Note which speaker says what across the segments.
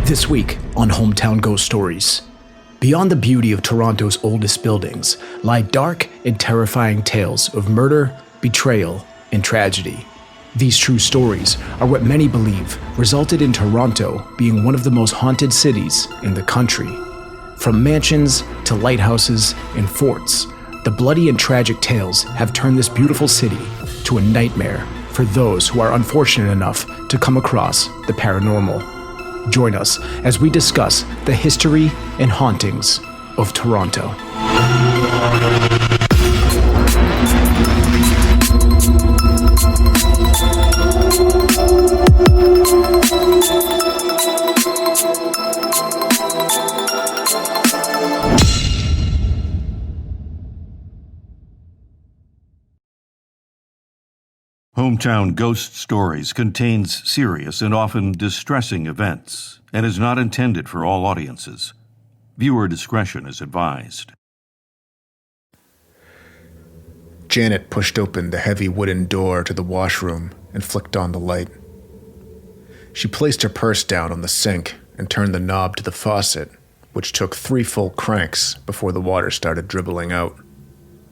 Speaker 1: This week on Hometown Ghost Stories. Beyond the beauty of Toronto's oldest buildings lie dark and terrifying tales of murder, betrayal, and tragedy. These true stories are what many believe resulted in Toronto being one of the most haunted cities in the country. From mansions to lighthouses and forts, the bloody and tragic tales have turned this beautiful city to a nightmare for those who are unfortunate enough to come across the paranormal. Join us as we discuss the history and hauntings of Toronto.
Speaker 2: Hometown Ghost Stories contains serious and often distressing events and is not intended for all audiences. Viewer discretion is advised.
Speaker 3: Janet pushed open the heavy wooden door to the washroom and flicked on the light. She placed her purse down on the sink and turned the knob to the faucet, which took 3 full cranks before the water started dribbling out.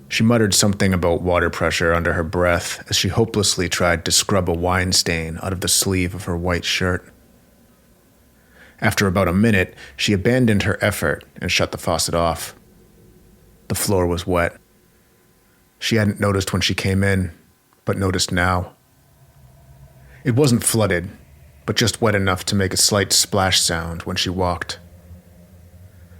Speaker 3: She muttered something about water pressure under her breath as she hopelessly tried to scrub a wine stain out of the sleeve of her white shirt. After about a minute, she abandoned her effort and shut the faucet off. The floor was wet. She hadn't noticed when she came in, but noticed now. It wasn't flooded, but just wet enough to make a slight splash sound when she walked.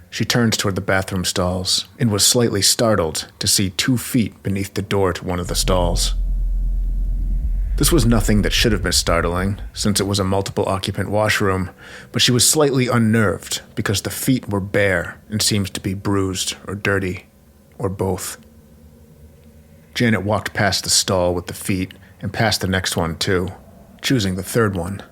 Speaker 3: She turned toward the bathroom stalls and was slightly startled to see 2 feet beneath the door to one of the stalls. This was nothing that should have been startling, since it was a multiple-occupant washroom, but she was slightly unnerved because the feet were bare and seemed to be bruised or dirty, or both. Janet walked past the stall with the feet and past the next one too, choosing the third one.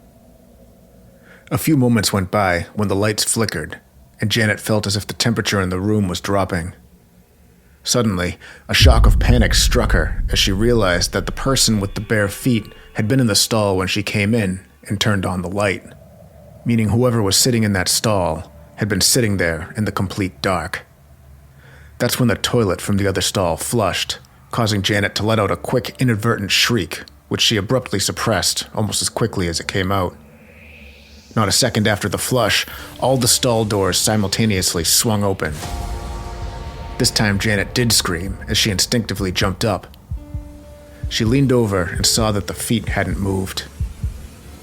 Speaker 3: A few moments went by when the lights flickered, and Janet felt as if the temperature in the room was dropping. Suddenly, a shock of panic struck her as she realized that the person with the bare feet had been in the stall when she came in and turned on the light, meaning whoever was sitting in that stall had been sitting there in the complete dark. That's when the toilet from the other stall flushed, causing Janet to let out a quick, inadvertent shriek, which she abruptly suppressed almost as quickly as it came out. Not a second after the flush, all the stall doors simultaneously swung open. This time Janet did scream as she instinctively jumped up. She leaned over and saw that the feet hadn't moved.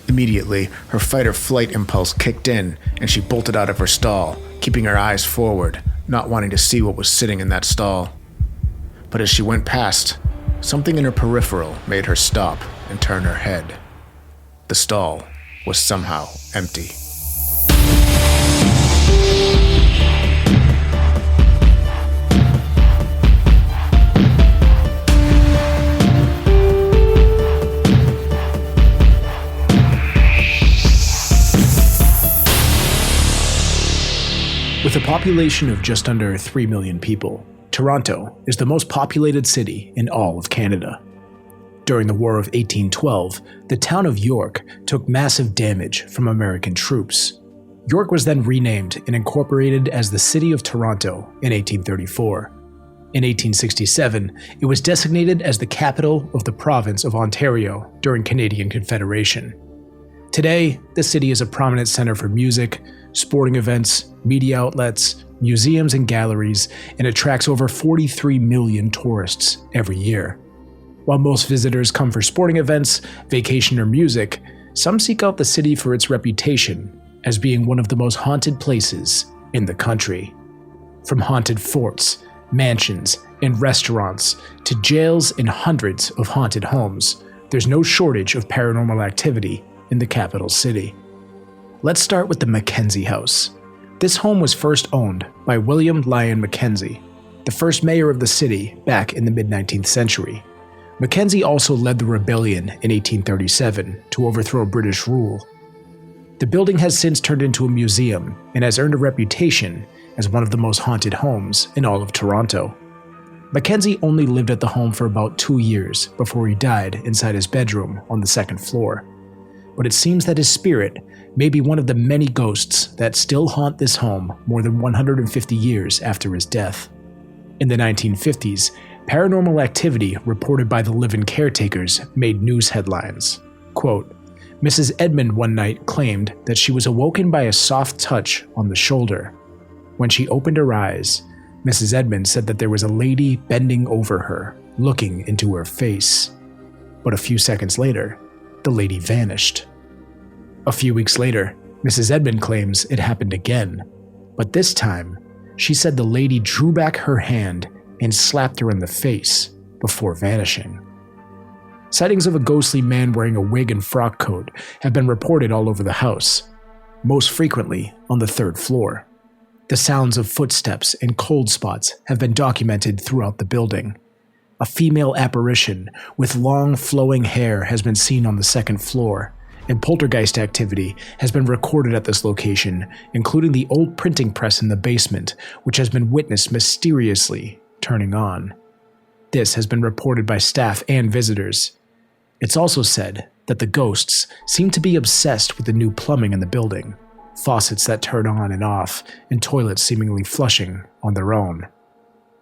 Speaker 3: Immediately, her fight-or-flight impulse kicked in and she bolted out of her stall, keeping her eyes forward, not wanting to see what was sitting in that stall. But as she went past, something in her peripheral made her stop and turn her head. The stall was somehow empty.
Speaker 1: With a population of just under 3 million people, Toronto is the most populated city in all of Canada. During the War of 1812, the town of York took massive damage from American troops. York was then renamed and incorporated as the City of Toronto in 1834. In 1867, it was designated as the capital of the province of Ontario during Canadian Confederation. Today, the city is a prominent center for music, sporting events, media outlets, museums and galleries, and attracts over 43 million tourists every year. While most visitors come for sporting events, vacation, or music, some seek out the city for its reputation as being one of the most haunted places in the country. From haunted forts, mansions, and restaurants to jails and hundreds of haunted homes, there's no shortage of paranormal activity in the capital city. Let's start with the Mackenzie House. This home was first owned by William Lyon Mackenzie, the first mayor of the city back in the mid-19th century. Mackenzie also led the rebellion in 1837 to overthrow British rule. The building has since turned into a museum and has earned a reputation as one of the most haunted homes in all of Toronto. Mackenzie only lived at the home for about 2 years before he died inside his bedroom on the second floor. but it seems that his spirit may be one of the many ghosts that still haunt this home more than 150 years after his death. In the 1950s, paranormal activity reported by the live-in caretakers made news headlines. Quote, Mrs. Edmond one night claimed that she was awoken by a soft touch on the shoulder. When she opened her eyes, Mrs. Edmond said that there was a lady bending over her, looking into her face. But a few seconds later, the lady vanished. A few weeks later, Mrs. Edmond claims it happened again, but this time, she said the lady drew back her hand and slapped her in the face before vanishing. Sightings of a ghostly man wearing a wig and frock coat have been reported all over the house, most frequently on the third floor. The sounds of footsteps and cold spots have been documented throughout the building. A female apparition with long flowing hair has been seen on the second floor, and poltergeist activity has been recorded at this location, including the old printing press in the basement, which has been witnessed mysteriously turning on. This has been reported by staff and visitors. It's also said that the ghosts seem to be obsessed with the new plumbing in the building, faucets that turn on and off, and toilets seemingly flushing on their own.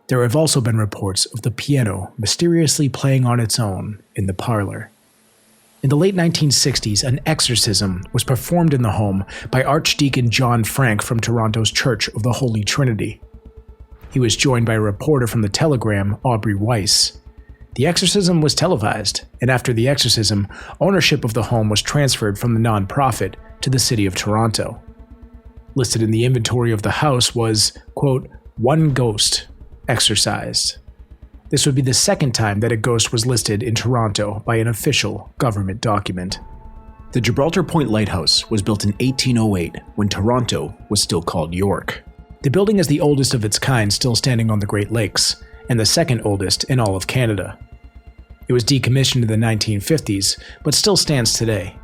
Speaker 1: There have also been reports of the piano mysteriously playing on its own in the parlor. In the late 1960s, an exorcism was performed in the home by Archdeacon John Frank from Toronto's Church of the Holy Trinity. He was joined by a reporter from the Telegram, Aubrey Weiss. The exorcism was televised, and after the exorcism, ownership of the home was transferred from the nonprofit to the city of Toronto. Listed in the inventory of the house was, quote, one ghost exorcised. This would be the second time that a ghost was listed in Toronto by an official government document.
Speaker 4: The Gibraltar Point Lighthouse was built in 1808 when Toronto was still called York.
Speaker 1: The building is the oldest of its kind still standing on the Great Lakes, and the second oldest in all of Canada. It was decommissioned in the 1950s, but still stands today.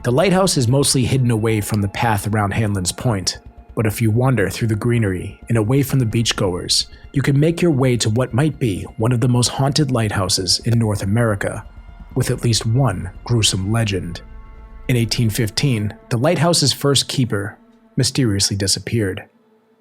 Speaker 1: The lighthouse is mostly hidden away from the path around Hanlon's Point, but if you wander through the greenery and away from the beachgoers, you can make your way to what might be one of the most haunted lighthouses in North America, with at least one gruesome legend. In 1815, the lighthouse's first keeper mysteriously disappeared.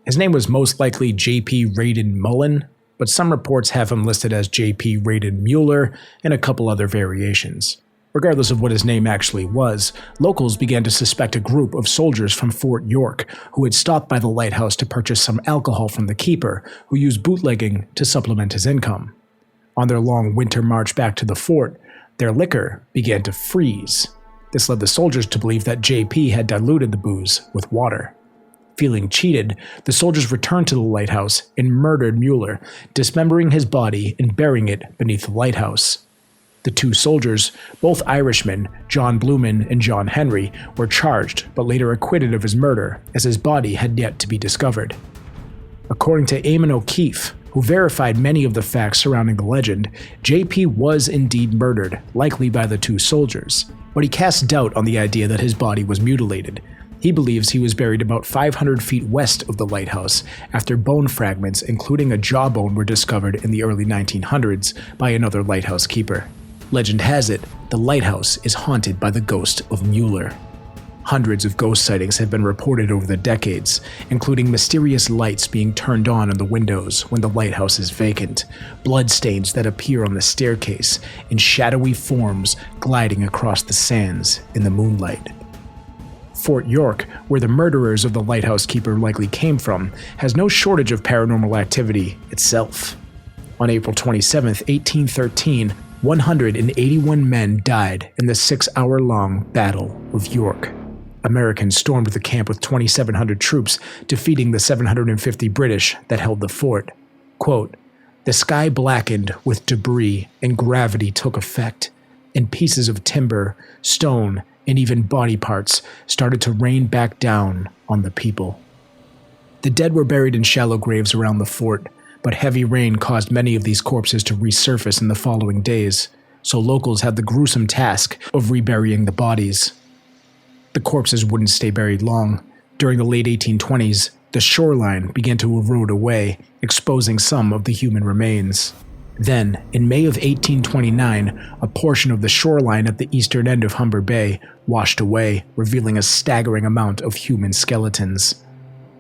Speaker 1: His name was most likely J.P. Radin Mullen, but some reports have him listed as J.P. Radin Mueller and a couple other variations. Regardless of what his name actually was, locals began to suspect a group of soldiers from Fort York who had stopped by the lighthouse to purchase some alcohol from the keeper, who used bootlegging to supplement his income. On their long winter march back to the fort, their liquor began to freeze. This led the soldiers to believe that JP had diluted the booze with water. Feeling cheated, the soldiers returned to the lighthouse and murdered Mueller, dismembering his body and burying it beneath the lighthouse. The two soldiers, both Irishmen, John Blumen and John Henry, were charged but later acquitted of his murder, as his body had yet to be discovered. According to Eamon O'Keefe, who verified many of the facts surrounding the legend, JP was indeed murdered, likely by the two soldiers, but he casts doubt on the idea that his body was mutilated. He believes he was buried about 500 feet west of the lighthouse after bone fragments, including a jawbone, were discovered in the early 1900s by another lighthouse keeper. Legend has it, the lighthouse is haunted by the ghost of Mueller. Hundreds of ghost sightings have been reported over the decades, including mysterious lights being turned on in the windows when the lighthouse is vacant, bloodstains that appear on the staircase, and shadowy forms gliding across the sands in the moonlight. Fort York, where the murderers of the lighthouse keeper likely came from, has no shortage of paranormal activity itself. On April 27, 1813, 181 men died in the 6-hour-long Battle of York. Americans stormed the camp with 2,700 troops, defeating the 750 British that held the fort. Quote, "The sky blackened with debris and gravity took effect, and pieces of timber, stone, and even body parts started to rain back down on the people." The dead were buried in shallow graves around the fort, but heavy rain caused many of these corpses to resurface in the following days, so locals had the gruesome task of reburying the bodies. The corpses wouldn't stay buried long. During the late 1820s, the shoreline began to erode away, exposing some of the human remains. Then, in May of 1829, a portion of the shoreline at the eastern end of Humber Bay washed away, revealing a staggering amount of human skeletons.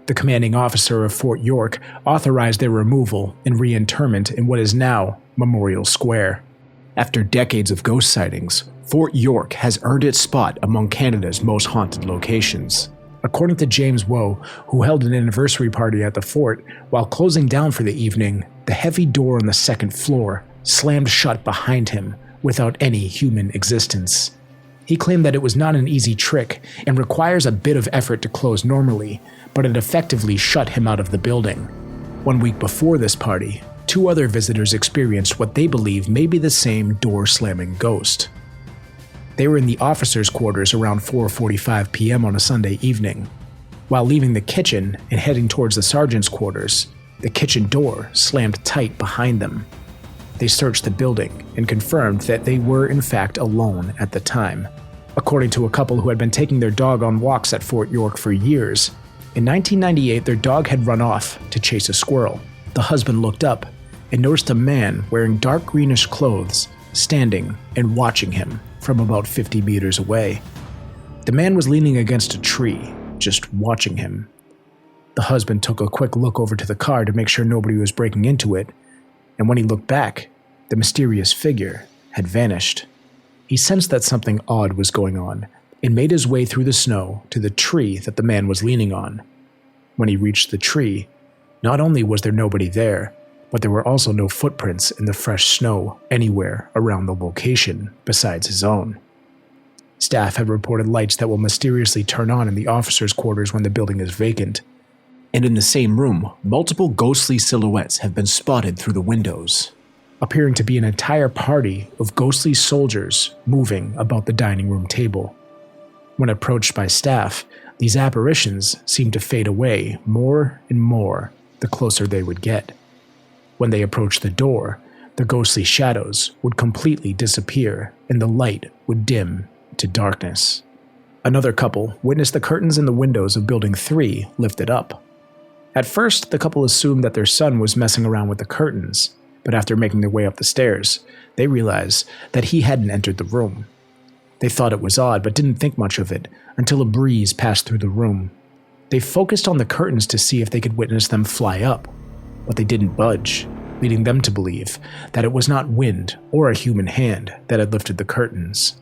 Speaker 1: The commanding officer of Fort York authorized their removal and reinterment in what is now Memorial Square. After decades of ghost sightings, Fort York has earned its spot among Canada's most haunted locations. According to James Woe, who held an anniversary party at the fort, while closing down for the evening, the heavy door on the second floor slammed shut behind him without any human existence. He claimed that it was not an easy trick and requires a bit of effort to close normally, but it effectively shut him out of the building. 1 week before this party, 2 other visitors experienced what they believe may be the same door-slamming ghost. They were in the officers' quarters around 4:45 p.m. on a Sunday evening. While leaving the kitchen and heading towards the sergeant's quarters, the kitchen door slammed tight behind them. They searched the building and confirmed that they were in fact alone at the time. According to a couple who had been taking their dog on walks at Fort York for years, in 1998 their dog had run off to chase a squirrel. The husband looked up and noticed a man wearing dark greenish clothes standing and watching him from about 50 meters away. The man was leaning against a tree, just watching him. The husband took a quick look over to the car to make sure nobody was breaking into it, and when he looked back, the mysterious figure had vanished. He sensed that something odd was going on and made his way through the snow to the tree that the man was leaning on. When he reached the tree, not only was there nobody there, but there were also no footprints in the fresh snow anywhere around the location besides his own. Staff had reported lights that will mysteriously turn on in the officers' quarters when the building is vacant. And in the same room, multiple ghostly silhouettes have been spotted through the windows, appearing to be an entire party of ghostly soldiers moving about the dining room table. When approached by staff, these apparitions seemed to fade away more and more the closer they would get. When they approached the door, the ghostly shadows would completely disappear and the light would dim to darkness. Another couple witnessed the curtains in the windows of Building 3 lifted up. At first, the couple assumed that their son was messing around with the curtains, but after making their way up the stairs, they realized that he hadn't entered the room. They thought it was odd, but didn't think much of it until a breeze passed through the room. They focused on the curtains to see if they could witness them fly up, but they didn't budge, leading them to believe that it was not wind or a human hand that had lifted the curtains.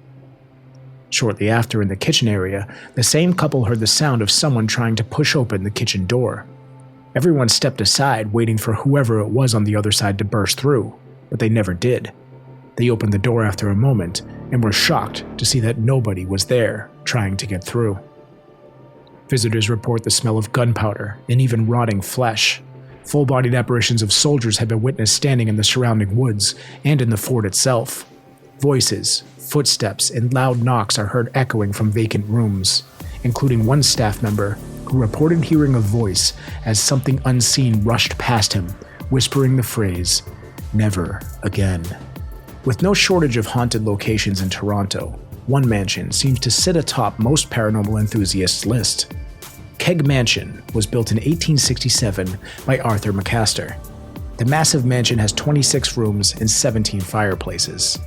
Speaker 1: Shortly after, in the kitchen area, the same couple heard the sound of someone trying to push open the kitchen door. Everyone stepped aside, waiting for whoever it was on the other side to burst through, but they never did. They opened the door after a moment and were shocked to see that nobody was there trying to get through. Visitors report the smell of gunpowder and even rotting flesh. Full-bodied apparitions of soldiers have been witnessed standing in the surrounding woods and in the fort itself. Voices, footsteps, and loud knocks are heard echoing from vacant rooms, including one staff member who reported hearing a voice as something unseen rushed past him, whispering the phrase, "Never again." With no shortage of haunted locations in Toronto, one mansion seems to sit atop most paranormal enthusiasts' list. Keg Mansion was built in 1867 by Arthur McCaster. The massive mansion has 26 rooms and 17 fireplaces.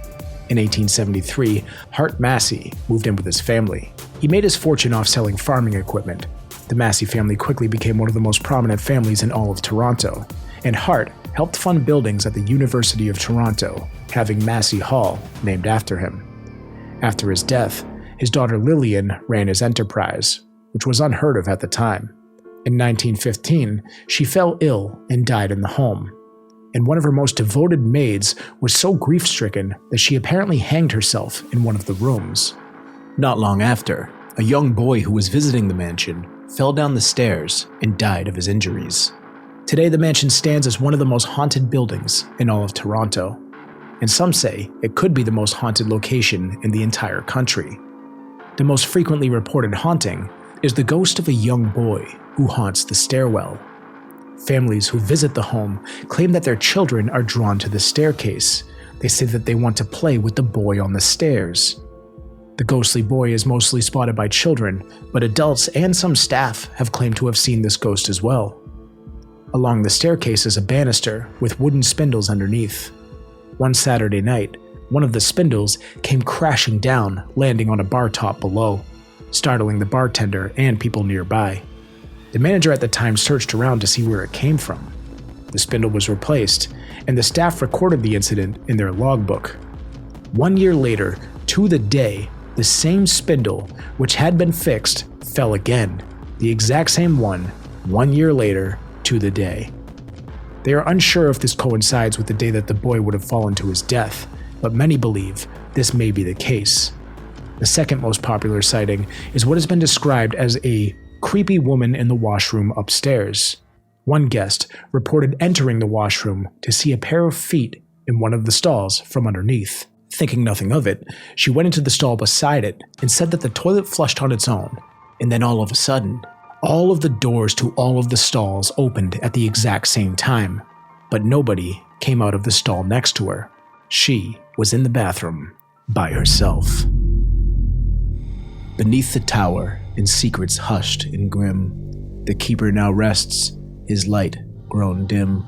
Speaker 1: In 1873, Hart Massey moved in with his family. He made his fortune off selling farming equipment. The Massey family quickly became one of the most prominent families in all of Toronto, and Hart helped fund buildings at the University of Toronto, having Massey Hall named after him. After his death, his daughter Lillian ran his enterprise, which was unheard of at the time. In 1915, she fell ill and died in the home, and one of her most devoted maids was so grief-stricken that she apparently hanged herself in one of the rooms. Not long after, a young boy who was visiting the mansion fell down the stairs and died of his injuries. Today, the mansion stands as one of the most haunted buildings in all of Toronto, and some say it could be the most haunted location in the entire country. The most frequently reported haunting is the ghost of a young boy who haunts the stairwell. Families who visit the home claim that their children are drawn to the staircase. They say that they want to play with the boy on the stairs. The ghostly boy is mostly spotted by children, but adults and some staff have claimed to have seen this ghost as well. Along the staircase is a banister with wooden spindles underneath. One Saturday night, one of the spindles came crashing down, landing on a bar top below, startling the bartender and people nearby. The manager at the time searched around to see where it came from. The spindle was replaced, and the staff recorded the incident in their logbook. 1 year later, to the day, the same spindle, which had been fixed, fell again. The exact same one, 1 year later, to the day. They are unsure if this coincides with the day that the boy would have fallen to his death, but many believe this may be the case. The second most popular sighting is what has been described as a creepy woman in the washroom upstairs. One guest reported entering the washroom to see a pair of feet in one of the stalls from underneath. Thinking nothing of it, she went into the stall beside it and said that the toilet flushed on its own. And then all of a sudden, all of the doors to all of the stalls opened at the exact same time, but nobody came out of the stall next to her. She was in the bathroom by herself. Beneath the tower, in secrets hushed and grim, the keeper now rests, his light grown dim.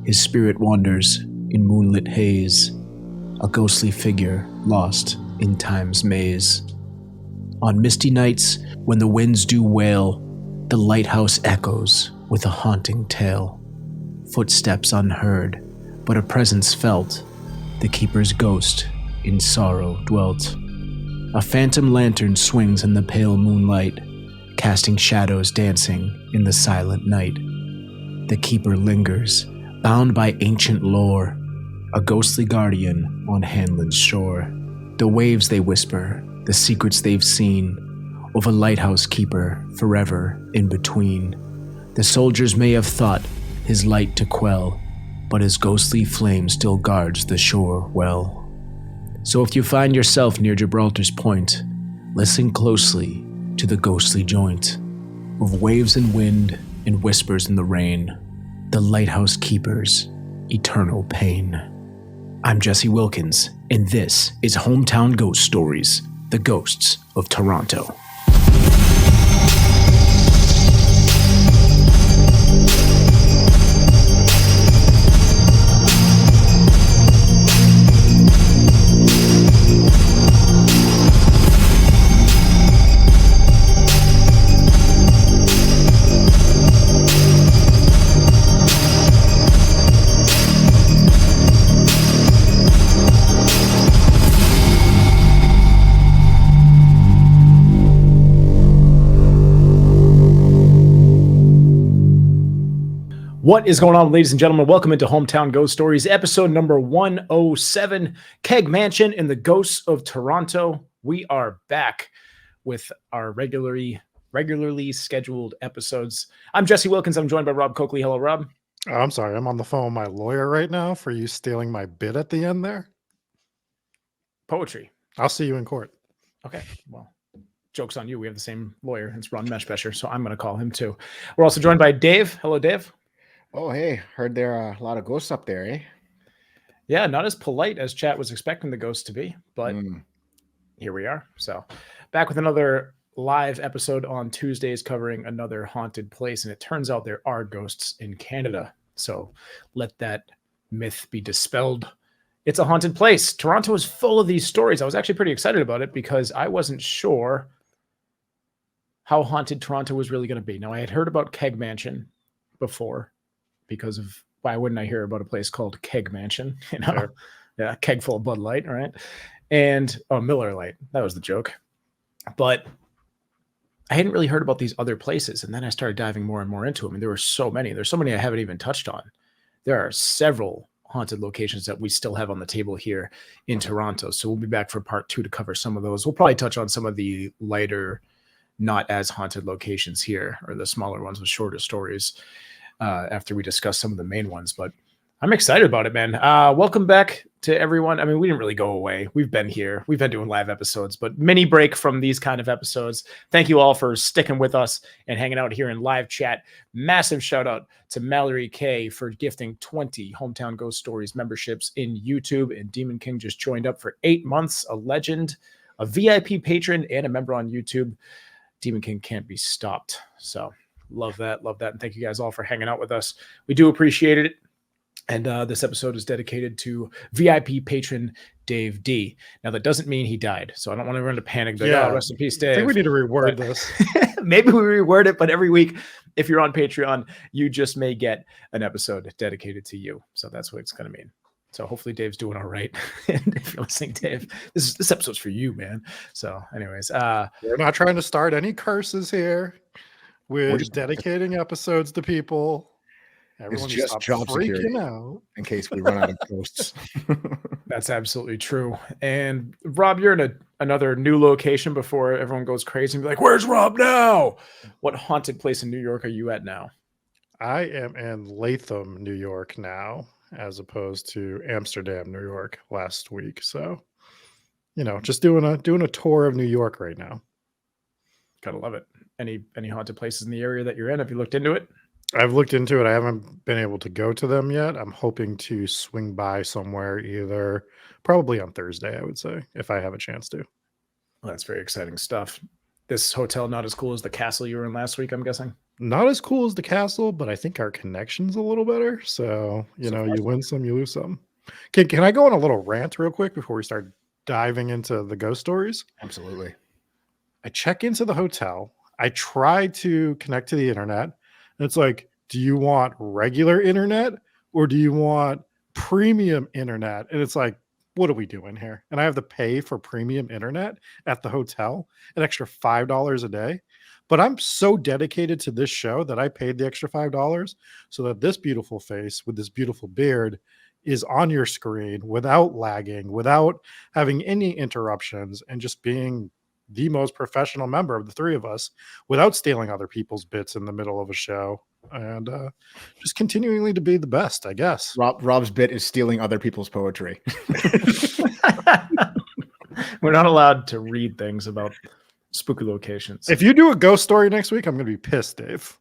Speaker 1: His spirit wanders in moonlit haze, a ghostly figure lost in time's maze. On misty nights, when the winds do wail, the lighthouse echoes with a haunting tale. Footsteps unheard, but a presence felt, the keeper's ghost in sorrow dwelt. A phantom lantern swings in the pale moonlight, casting shadows dancing in the silent night. The keeper lingers, bound by ancient lore, a ghostly guardian on Hanlon's shore. The waves they whisper, the secrets they've seen, of a lighthouse keeper forever in between. The soldiers may have thought his light to quell, but his ghostly flame still guards the shore well. So if you find yourself near Gibraltar's Point, listen closely to the ghostly joint of waves and wind and whispers in the rain, the lighthouse keeper's eternal pain. I'm Jesse Wilkins, and this is Hometown Ghost Stories, the Ghosts of Toronto. What is going on, ladies and gentlemen? Welcome into Hometown Ghost Stories, episode number 107, Keg Mansion and the Ghosts of Toronto. We are back with our regularly scheduled episodes. I'm Jesse Wilkins. I'm joined by Rob Coakley. Hello, Rob.
Speaker 5: Oh, I'm sorry. I'm on the phone with my lawyer right now for you stealing my bit at the end there.
Speaker 1: Poetry.
Speaker 5: I'll see you in court.
Speaker 1: Okay, well, joke's on you. We have the same lawyer. It's Ron Meshbesher, so I'm going to call him too. We're also joined by Dave. Hello, Dave.
Speaker 3: Oh, hey, heard there are a lot of ghosts up there, eh?
Speaker 1: Yeah, not as polite as chat was expecting the ghosts to be, but here we are. So back with another live episode on Tuesdays covering another haunted place. And it turns out there are ghosts in Canada. So let that myth be dispelled. It's a haunted place. Toronto is full of these stories. I was actually pretty excited about it because I wasn't sure how haunted Toronto was really going to be. Now, I had heard about Keg Mansion before because of why wouldn't I hear about a place called Keg Mansion? You know, sure. Yeah, keg full of Bud Light, right? And Miller Lite. That was the joke. But I hadn't really heard about these other places. And then I started diving more and more into them. And there were so many. There's so many I haven't even touched on. There are several haunted locations that we still have on the table here in Toronto. So we'll be back for part 2 to cover some of those. We'll probably touch on some of the lighter, not as haunted locations here, or the smaller ones with shorter stories after we discuss some of the main ones. But I'm excited about it, man. Welcome back to everyone. I mean, we didn't really go away. We've been here. We've been doing live episodes, but mini break from these kind of episodes. Thank you all for sticking with us and hanging out here in live chat. Massive shout out to Mallory K for gifting 20 Hometown Ghost Stories memberships in YouTube. And Demon King just joined up for 8 months. A legend, a VIP patron, and a member on YouTube. Demon King can't be stopped. So love that. Love that. And thank you guys all for hanging out with us. We do appreciate it. And this episode is dedicated to VIP patron Dave D. Now, that doesn't mean he died, so I don't want everyone to panic. Like,
Speaker 5: Yeah.
Speaker 1: oh, rest in peace,
Speaker 5: I
Speaker 1: Dave.
Speaker 5: think we need to reword
Speaker 1: But
Speaker 5: this.
Speaker 1: maybe we reword it, but every week, if you're on Patreon, you just may get an episode dedicated to you. So that's what it's going to mean. So hopefully Dave's doing all right. And if you're listening, Dave, this episode's for you, man. So anyways,
Speaker 5: We're not trying to start any curses here. We're
Speaker 3: just-
Speaker 5: dedicating episodes to people.
Speaker 3: It's
Speaker 5: Everyone
Speaker 3: just
Speaker 5: stop
Speaker 3: job security
Speaker 5: freaking out.
Speaker 3: in case we run out of ghosts.
Speaker 1: that's absolutely true. And Rob, you're in another new location before everyone goes crazy and be like, where's Rob now? What haunted place in New York are you at now?
Speaker 5: I am in Latham, New York now, as opposed to Amsterdam, New York last week. So, just doing a tour of New York right now.
Speaker 1: Gotta love it. Any haunted places in the area that you're in? Have you looked into it?
Speaker 5: I've looked into it. I haven't been able to go to them yet. I'm hoping to swing by somewhere either probably on Thursday, I would say, if I have a chance to.
Speaker 1: Well, that's very exciting stuff. This hotel not as cool as the castle you were in last week, I'm guessing.
Speaker 5: Not as cool as the castle, but I think our connection's a little better. So, you win some, you lose some. Can I go on a little rant real quick before we start diving into the ghost stories?
Speaker 3: Absolutely.
Speaker 5: I check into the hotel. I try to connect to the internet. And it's like, do you want regular internet or do you want premium internet? And it's like, what are we doing here? And I have to pay for premium internet at the hotel, an extra $5 a day. But I'm so dedicated to this show that I paid the extra $5 so that this beautiful face with this beautiful beard is on your screen without lagging, without having any interruptions, and just being the most professional member of the three of us without stealing other people's bits in the middle of a show, and just continually to be the best, I guess.
Speaker 3: Rob's bit is stealing other people's poetry.
Speaker 1: We're not allowed to read things about spooky locations.
Speaker 5: If you do a ghost story next week, I'm going to be pissed, Dave.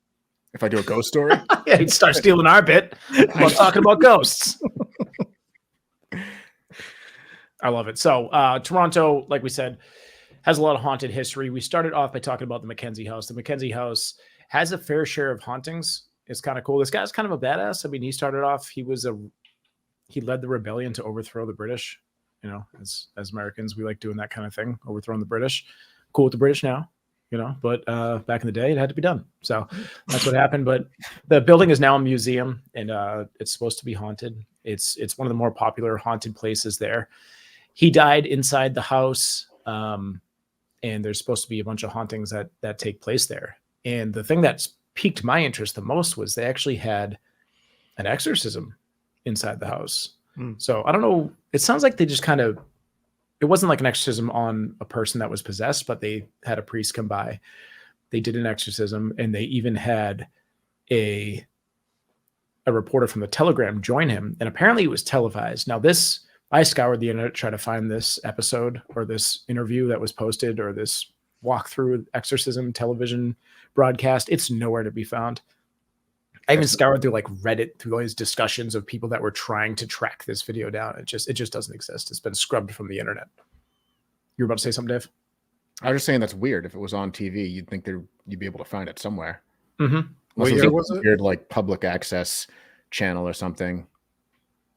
Speaker 3: If I do a ghost story,
Speaker 1: yeah, he'd start stealing our bit while talking about ghosts. I love it. So Toronto, like we said, has a lot of haunted history. We started off by talking about the Mackenzie House. The Mackenzie House has a fair share of hauntings. It's kind of cool. This guy's kind of a badass. I mean, he started off, he led the rebellion to overthrow the British. As Americans, we like doing that kind of thing, overthrowing the British. Cool with the British now, but back in the day, it had to be done. So that's what happened. But the building is now a museum, and it's supposed to be haunted. It's one of the more popular haunted places there. He died inside the house. And there's supposed to be a bunch of hauntings that take place there. And the thing that's piqued my interest the most was they actually had an exorcism inside the house. So I don't know. It sounds like they just it wasn't like an exorcism on a person that was possessed, but they had a priest come by. They did an exorcism, and they even had a reporter from the Telegram join him. And apparently it was televised. Now I scoured the internet to try to find this episode or this interview that was posted or this walkthrough exorcism television broadcast. It's nowhere to be found. I even scoured through like Reddit, through all these discussions of people that were trying to track this video down. It just doesn't exist. It's been scrubbed from the internet. You were about to say something, Dave?
Speaker 3: I was just saying that's weird. If it was on TV, you'd think you'd be able to find it somewhere.
Speaker 1: Mm-hmm.
Speaker 5: What year was it?
Speaker 3: Weird, like public access channel or something.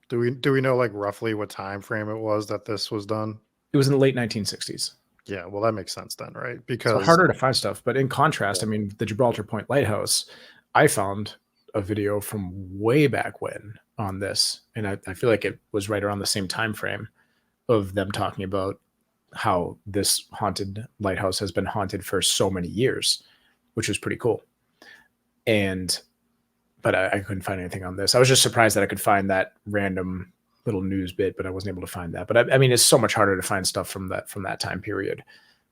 Speaker 5: Do we know like roughly what time frame it was that this was done?
Speaker 1: It was in the late 1960s.
Speaker 5: Yeah, well, that makes sense then, right? Because
Speaker 1: so harder to find stuff. But in contrast, I mean, the Gibraltar Point Lighthouse, I found a video from way back when on this, and I feel like it was right around the same time frame of them talking about how this haunted lighthouse has been haunted for so many years, which was pretty cool. But I couldn't find anything on this. I was just surprised that I could find that random little news bit, but I wasn't able to find that. But I mean, it's so much harder to find stuff from that time period,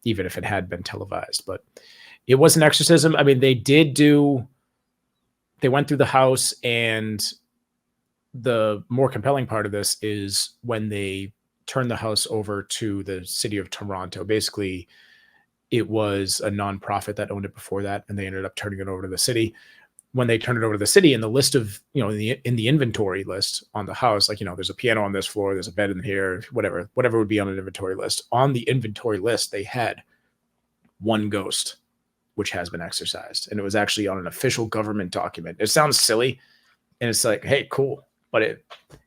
Speaker 1: even if it had been televised. But it was an exorcism. I mean, they went through the house, and the more compelling part of this is when they turned the house over to the city of Toronto. Basically, it was a nonprofit that owned it before that, and they ended up turning it over to the city. When they turned it over to the city, in the list of, in the inventory list on the house, like, there's a piano on this floor, there's a bed in here, whatever would be on an inventory list. On the inventory list, they had one ghost, which has been exorcised. And it was actually on an official government document. It sounds silly. And it's like, hey, cool. But if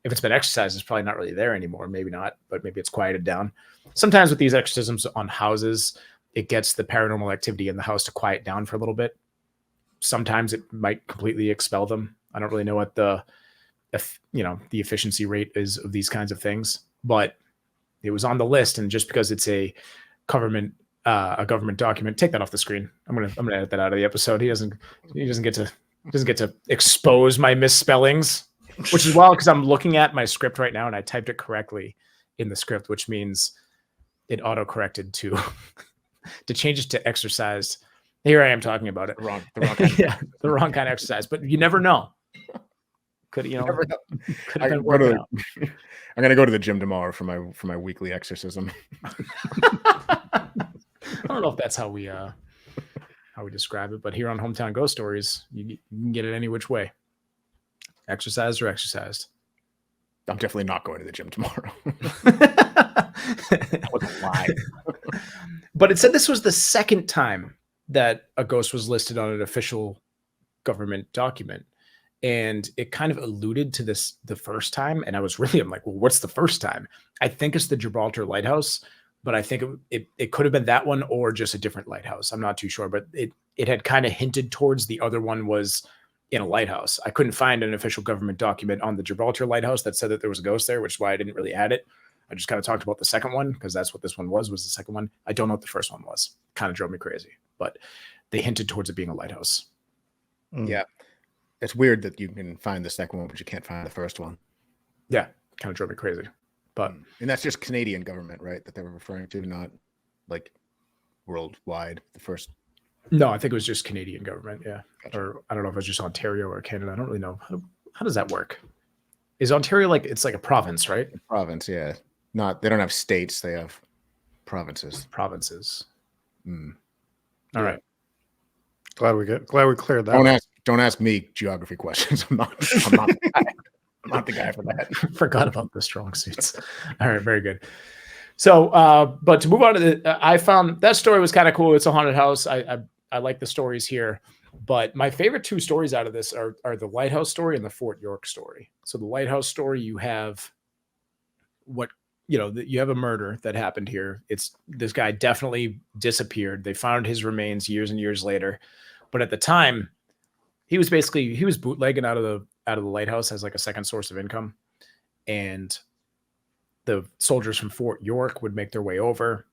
Speaker 1: it's been exorcised, it's probably not really there anymore. Maybe not, but maybe it's quieted down. Sometimes with these exorcisms on houses, it gets the paranormal activity in the house to quiet down for a little bit. Sometimes it might completely expel them. I don't really know what the efficiency rate is of these kinds of things, but it was on the list. And just because it's a government document, take that off the screen. I'm gonna edit that out of the episode. He doesn't get to expose my misspellings, which is wild because I'm looking at my script right now and I typed it correctly in the script, which means it auto-corrected to change it to exercised. Here I am talking about it.
Speaker 3: The wrong kind.
Speaker 1: Yeah, the wrong kind of exercise. But you never know. Could have been working out.
Speaker 3: I'm gonna go to the gym tomorrow for my weekly exorcism.
Speaker 1: I don't know if that's how we describe it, but here on Hometown Ghost Stories, you can get it any which way. Exercised or exercised.
Speaker 3: I'm definitely not going to the gym tomorrow. That was a lie.
Speaker 1: But it said this was the second time that a ghost was listed on an official government document. And it kind of alluded to this the first time. And I'm like, well, what's the first time? I think it's the Gibraltar Lighthouse, but I think it could have been that one or just a different lighthouse. I'm not too sure, but it had kind of hinted towards the other one was in a lighthouse. I couldn't find an official government document on the Gibraltar Lighthouse that said that there was a ghost there, which is why I didn't really add it. I just kind of talked about the second one because that's what this one was the second one. I don't know what the first one was. Kind of drove me crazy, but they hinted towards it being a lighthouse.
Speaker 3: Yeah. It's weird that you can find the second one, but you can't find the first one.
Speaker 1: Yeah. Kind of drove me crazy, but.
Speaker 3: And that's just Canadian government, right? That they were referring to, not like worldwide. The first.
Speaker 1: No, I think it was just Canadian government. Yeah.
Speaker 3: Gotcha.
Speaker 1: Or I don't know if it was just Ontario or Canada. I don't really know. How does that work? Is Ontario it's like a province, right?
Speaker 3: Province, yeah. They don't have states. They have provinces.
Speaker 1: Provinces.
Speaker 3: Mm.
Speaker 1: All right.
Speaker 5: Glad we cleared that.
Speaker 3: Don't ask me geography questions. I'm not the guy. I'm not the guy for that.
Speaker 1: Forgot about the strong suits. All right, very good. So, but to move on to I found that story was kind of cool. It's a haunted house. I like the stories here, but my favorite two stories out of this are the lighthouse story and the Fort York story. So the lighthouse story, you have you have a murder that happened here. This guy definitely disappeared. They found his remains years and years later, but at the time, he was bootlegging out of the lighthouse as like a second source of income, and the soldiers from Fort York would make their way over,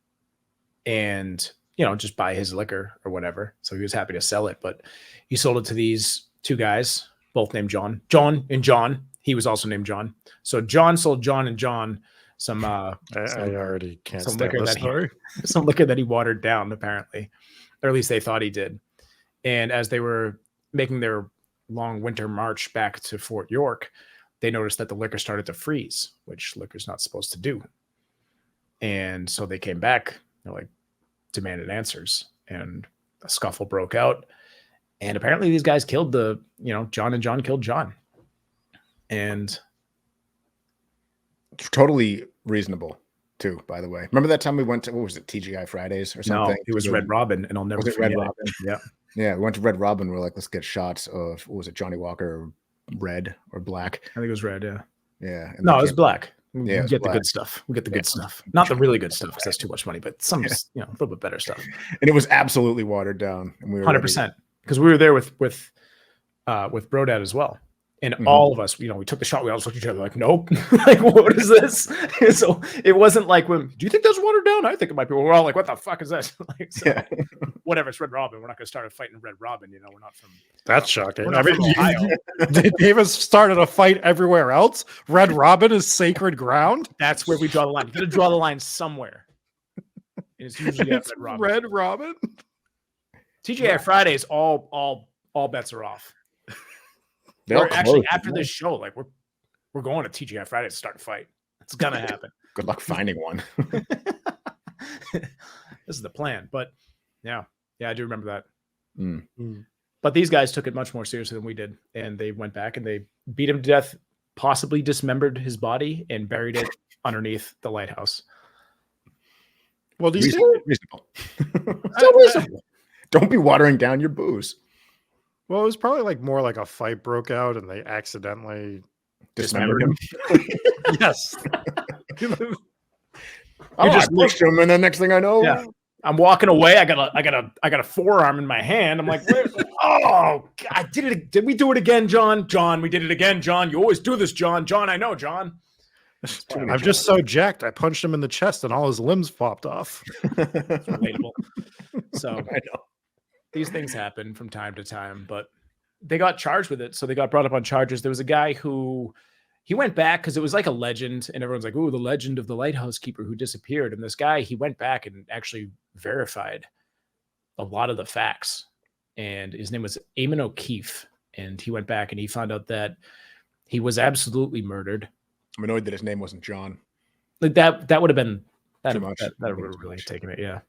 Speaker 1: and just buy his liquor or whatever. So he was happy to sell it, but he sold it to these two guys, both named John. John and John. He was also named John. So John sold John and John some
Speaker 5: I already can't
Speaker 1: some
Speaker 5: stand
Speaker 1: liquor
Speaker 5: this story.
Speaker 1: some liquor that he watered down, apparently, or at least they thought he did. And as they were making their long winter march back to Fort York, they noticed that the liquor started to freeze, which liquor's not supposed to do. And so they came back, demanded answers, and a scuffle broke out. And apparently these guys killed John, and John killed John. And
Speaker 3: totally reasonable too, by the way. Remember that time we went to, what was it, TGI Fridays or something?
Speaker 1: No, it was Red Robin, and I'll never forget
Speaker 3: Red
Speaker 1: it.
Speaker 3: Robin?
Speaker 1: Yeah.
Speaker 3: Yeah, we went to Red Robin. We're like, let's get shots of, what was it, Johnny Walker, red or black?
Speaker 1: I think it was red, yeah.
Speaker 3: Yeah.
Speaker 1: No, it was black. We
Speaker 3: Yeah,
Speaker 1: get the good stuff. We get the good stuff. Not the really good stuff because that's too much money, but some, a little bit better stuff.
Speaker 3: And it was absolutely watered down. And we were
Speaker 1: 100%. Because we were there with Brodad as well. And all of us, we took the shot. We all looked at each other like, nope. Like, what is this? And so it wasn't like, do you think that's watered down? I think it might be. We're all like, what the fuck is this? Whatever. It's Red Robin. We're not going to start a fight in Red Robin. We're not from.
Speaker 5: That's shocking.
Speaker 1: We're not from Ohio.
Speaker 5: Davis started a fight everywhere else. Red Robin is sacred ground.
Speaker 1: That's where we draw the line. You got to draw the line somewhere. And it's usually at Red Robin.
Speaker 5: Red Robin.
Speaker 1: TGI Fridays, all bets are off. We're actually after this show, like we're going to TGI Friday to start a fight. It's gonna happen.
Speaker 3: Good luck finding one.
Speaker 1: This is the plan, but yeah, I do remember that.
Speaker 3: Mm.
Speaker 1: But these guys took it much more seriously than we did, and they went back and they beat him to death, possibly dismembered his body and buried it underneath the lighthouse.
Speaker 5: Well, do you
Speaker 3: reasonable. Reasonable. Don't be watering down your booze.
Speaker 5: Well, it was probably more like a fight broke out and they accidentally
Speaker 3: dismembered him.
Speaker 5: Yes.
Speaker 3: Oh, I pushed him, and the next thing I know,
Speaker 1: Yeah. I'm walking away. I got a forearm in my hand. I'm like, where? Oh, I did it. Did we do it again, John? John, we did it again, John. You always do this, John. John, I know, John.
Speaker 5: I'm just so jacked. I punched him in the chest, and all his limbs popped off.
Speaker 1: It's relatable. So
Speaker 3: I know.
Speaker 1: these things happen from time to time, but they got charged with it. So they got brought up on charges. There was a guy who he went back because it was like a legend, and everyone's like, "Oh, the legend of the lighthouse keeper who disappeared." And this guy, he went back and actually verified a lot of the facts. And his name was Eamon O'Keefe. And he went back and he found out that he was absolutely murdered.
Speaker 3: I'm annoyed that his name wasn't John.
Speaker 1: Like that would have been
Speaker 3: Too much.
Speaker 1: That would have really taken it. Yeah.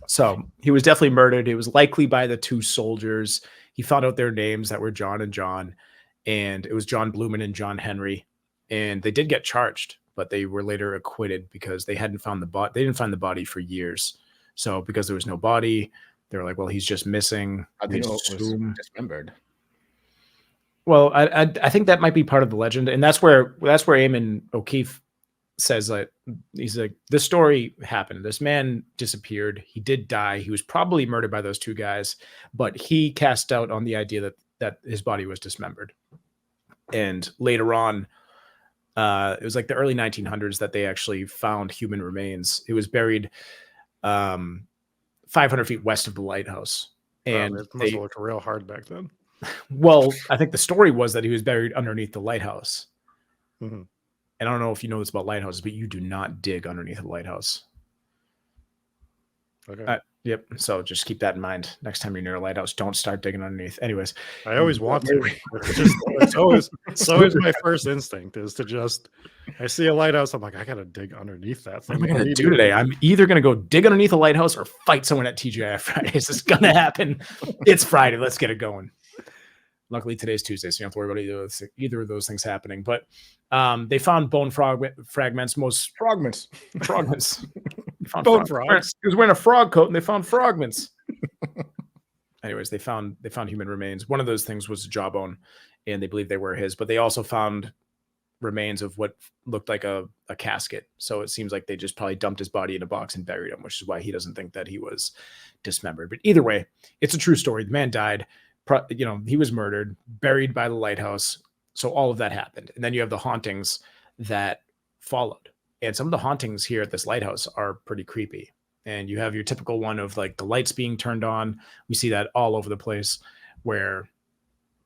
Speaker 1: So he was definitely murdered. It was likely by the two soldiers. He found out their names that were John and John, and it was John Blumen and John Henry. And they did get charged, but they were later acquitted because they hadn't found the body. They didn't find the body for years. So because there was no body, they were like, well, he's just missing.
Speaker 3: How do you know it was dismembered?
Speaker 1: Well, I think that might be part of the legend. And that's where Eamon O'Keefe says that he's like, this story happened. This man disappeared. He did die. He was probably murdered by those two guys, but he cast doubt on the idea that his body was dismembered. And later on, it was like the early 1900s that they actually found human remains. It was buried 500 feet west of the lighthouse. And
Speaker 5: it must have looked real hard back then.
Speaker 1: Well, I think the story was that he was buried underneath the lighthouse.
Speaker 5: Mm-hmm.
Speaker 1: And I don't know if you know this about lighthouses, but you do not dig underneath a lighthouse.
Speaker 5: Okay.
Speaker 1: Yep. So just keep that in mind. Next time you're near a lighthouse, don't start digging underneath. Anyways,
Speaker 5: I always want to. It's always my first instinct is to just. I see a lighthouse. I'm like, I gotta dig underneath that thing.
Speaker 1: What am I gonna do today? I'm either gonna go dig underneath a lighthouse or fight someone at TGI Fridays. It's gonna happen. It's Friday. Let's get it going. Luckily, today's Tuesday, so you don't have to worry about either of those things happening. But they found bone fragments.
Speaker 3: Fragments.
Speaker 1: Bone frogs. He was wearing a frog coat, and they found fragments. Anyways, they found human remains. One of those things was a jawbone, and they believe they were his. But they also found remains of what looked like a casket. So it seems like they just probably dumped his body in a box and buried him, which is why he doesn't think that he was dismembered. But either way, it's a true story. The man died. He was murdered, buried by the lighthouse. So all of that happened. And then you have the hauntings that followed. And some of the hauntings here at this lighthouse are pretty creepy. And you have your typical one of like the lights being turned on. We see that all over the place where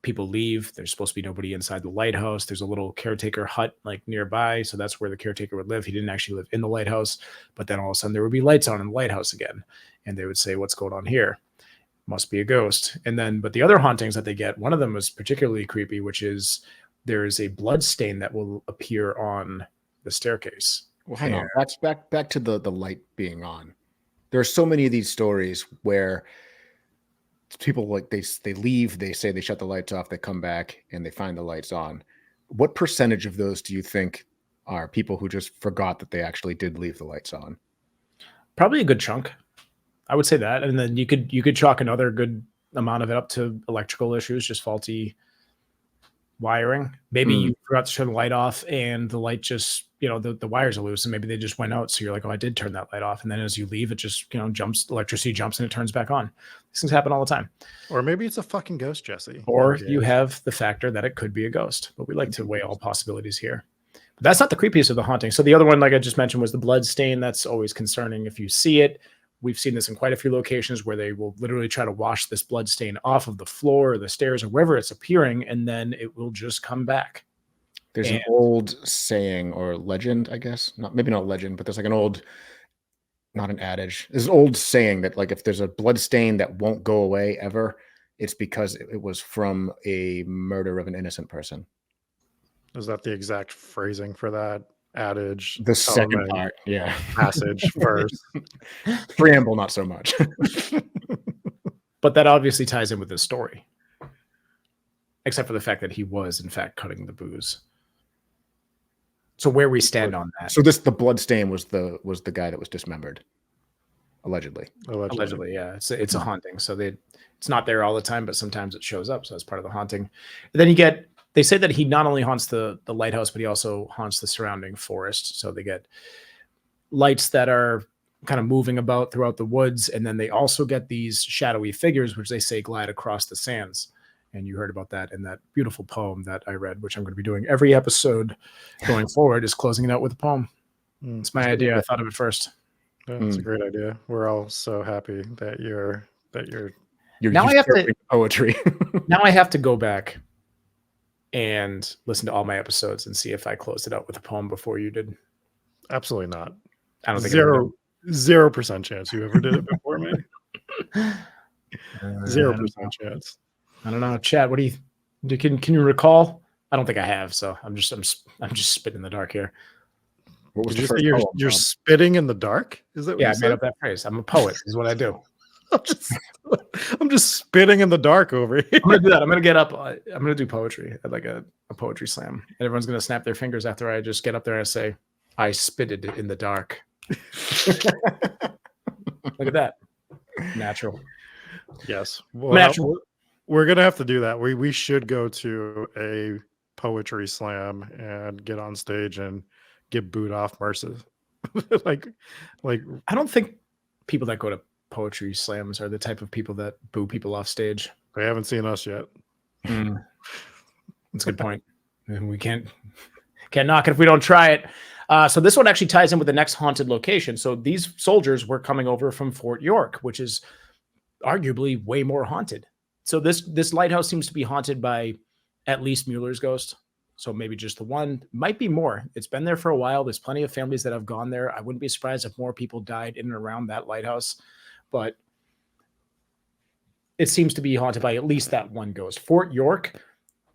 Speaker 1: people leave. There's supposed to be nobody inside the lighthouse. There's a little caretaker hut like nearby. So that's where the caretaker would live. He didn't actually live in the lighthouse, but then all of a sudden there would be lights on in the lighthouse again. And they would say, what's going on here? Must be a ghost. And then, but the other hauntings that they get, one of them was particularly creepy, which is there is a blood stain that will appear on the staircase.
Speaker 3: Well, hang on. Back to the light being on. There are so many of these stories where people like they leave, they say they shut the lights off, they come back and they find the lights on. What percentage of those do you think are people who just forgot that they actually did leave the lights on?
Speaker 1: Probably a good chunk. I would say that. And then you could chalk another good amount of it up to electrical issues, just faulty wiring. Maybe you forgot to turn the light off and the light just, the wires are loose and maybe they just went out. So you're like, oh, I did turn that light off. And then as you leave, it just, electricity jumps and it turns back on. These things happen all the time.
Speaker 5: Or maybe it's a fucking ghost, Jesse.
Speaker 1: Or you have the factor that it could be a ghost, but we like to weigh all possibilities here. But that's not the creepiest of the haunting. So the other one, like I just mentioned, was the blood stain. That's always concerning if you see it. We've seen this in quite a few locations where they will literally try to wash this blood stain off of the floor or the stairs or wherever it's appearing, and then it will just come back.
Speaker 3: There's an old saying or legend, I guess. Maybe not legend, but there's like an old, not an adage. There's an old saying that like if there's a blood stain that won't go away ever, it's because it was from a murder of an innocent person.
Speaker 5: Is that the exact phrasing for that adage?
Speaker 3: The second part, yeah.
Speaker 5: Passage first.
Speaker 3: Preamble, not so much.
Speaker 1: But that obviously ties in with this story. Except for the fact that he was, in fact, cutting the booze. So where we stand on that.
Speaker 3: So the blood stain was the guy that was dismembered. Allegedly,
Speaker 1: yeah. It's a haunting. So it's not there all the time, but sometimes it shows up. So that's part of the haunting. And then they They say that he not only haunts the lighthouse, but he also haunts the surrounding forest. So they get lights that are kind of moving about throughout the woods, and then they also get these shadowy figures, which they say glide across the sands. And you heard about that in that beautiful poem that I read, which I'm going to be doing every episode going forward, is closing it out with a poem. It's my idea. I thought of it first.
Speaker 5: Yeah, it's a great idea. We're all so happy that you're
Speaker 1: now I have to
Speaker 3: poetry.
Speaker 1: now I have to go back and listen to all my episodes and see if I closed it out with a poem before you did.
Speaker 5: Absolutely not.
Speaker 1: I don't think
Speaker 5: 0% chance you ever did it before me. 0% chance.
Speaker 1: I don't know, Chad. What do you can you recall? I don't think I have. So I'm just spitting in the dark here.
Speaker 3: What was
Speaker 5: Did
Speaker 3: the
Speaker 5: you
Speaker 3: first
Speaker 5: say
Speaker 3: poem,
Speaker 5: you're
Speaker 3: Bob?
Speaker 5: spitting in the dark? Is that what
Speaker 1: Yeah,
Speaker 5: you
Speaker 1: I
Speaker 5: said?
Speaker 1: made up that phrase. I'm a poet. Is what I do.
Speaker 5: I'm just spitting in the dark over here.
Speaker 1: I'm gonna do that. I'm gonna get up. I'm gonna do poetry at like a poetry slam, and everyone's gonna snap their fingers after I just get up there and say, "I spitted in the dark." Look at that, natural.
Speaker 5: Yes. Well,
Speaker 1: Natural.
Speaker 5: we're gonna have to do that. We should go to a poetry slam and get on stage and get booed off Merces. like
Speaker 1: I don't think people that go to poetry slams are the type of people that boo people off stage.
Speaker 5: they haven't seen us yet.
Speaker 1: That's a good point. And we can't knock it if we don't try it. So this one actually ties in with the next haunted location. So these soldiers were coming over from Fort York, which is arguably way more haunted. So this lighthouse seems to be haunted by at least Mueller's ghost. So maybe just the one, might be more. It's been there for a while. There's plenty of families that have gone there. I wouldn't be surprised if more people died in and around that lighthouse, but it seems to be haunted by at least that one ghost. Fort York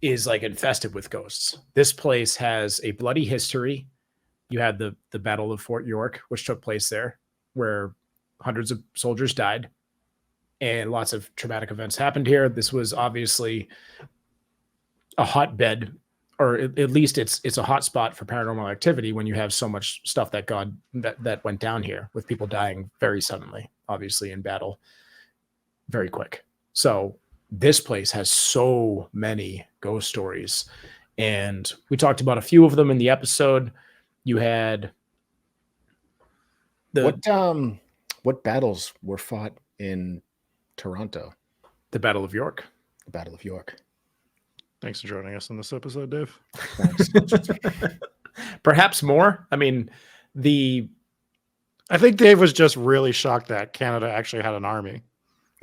Speaker 1: is like infested with ghosts. This place has a bloody history. You had the Battle of Fort York, which took place there, where hundreds of soldiers died and lots of traumatic events happened here. This was obviously a hotbed, or at least it's a hot spot for paranormal activity when you have so much stuff that went down here, with people dying very suddenly, obviously in battle, very quick. So this place has so many ghost stories, and we talked about a few of them in the episode. You had
Speaker 3: what battles were fought in Toronto?
Speaker 1: the Battle of York.
Speaker 3: The Battle of York.
Speaker 5: Thanks for joining us on this episode, Dave.
Speaker 3: Thanks.
Speaker 1: Perhaps more. I mean,
Speaker 5: I think Dave was just really shocked that Canada actually had an army.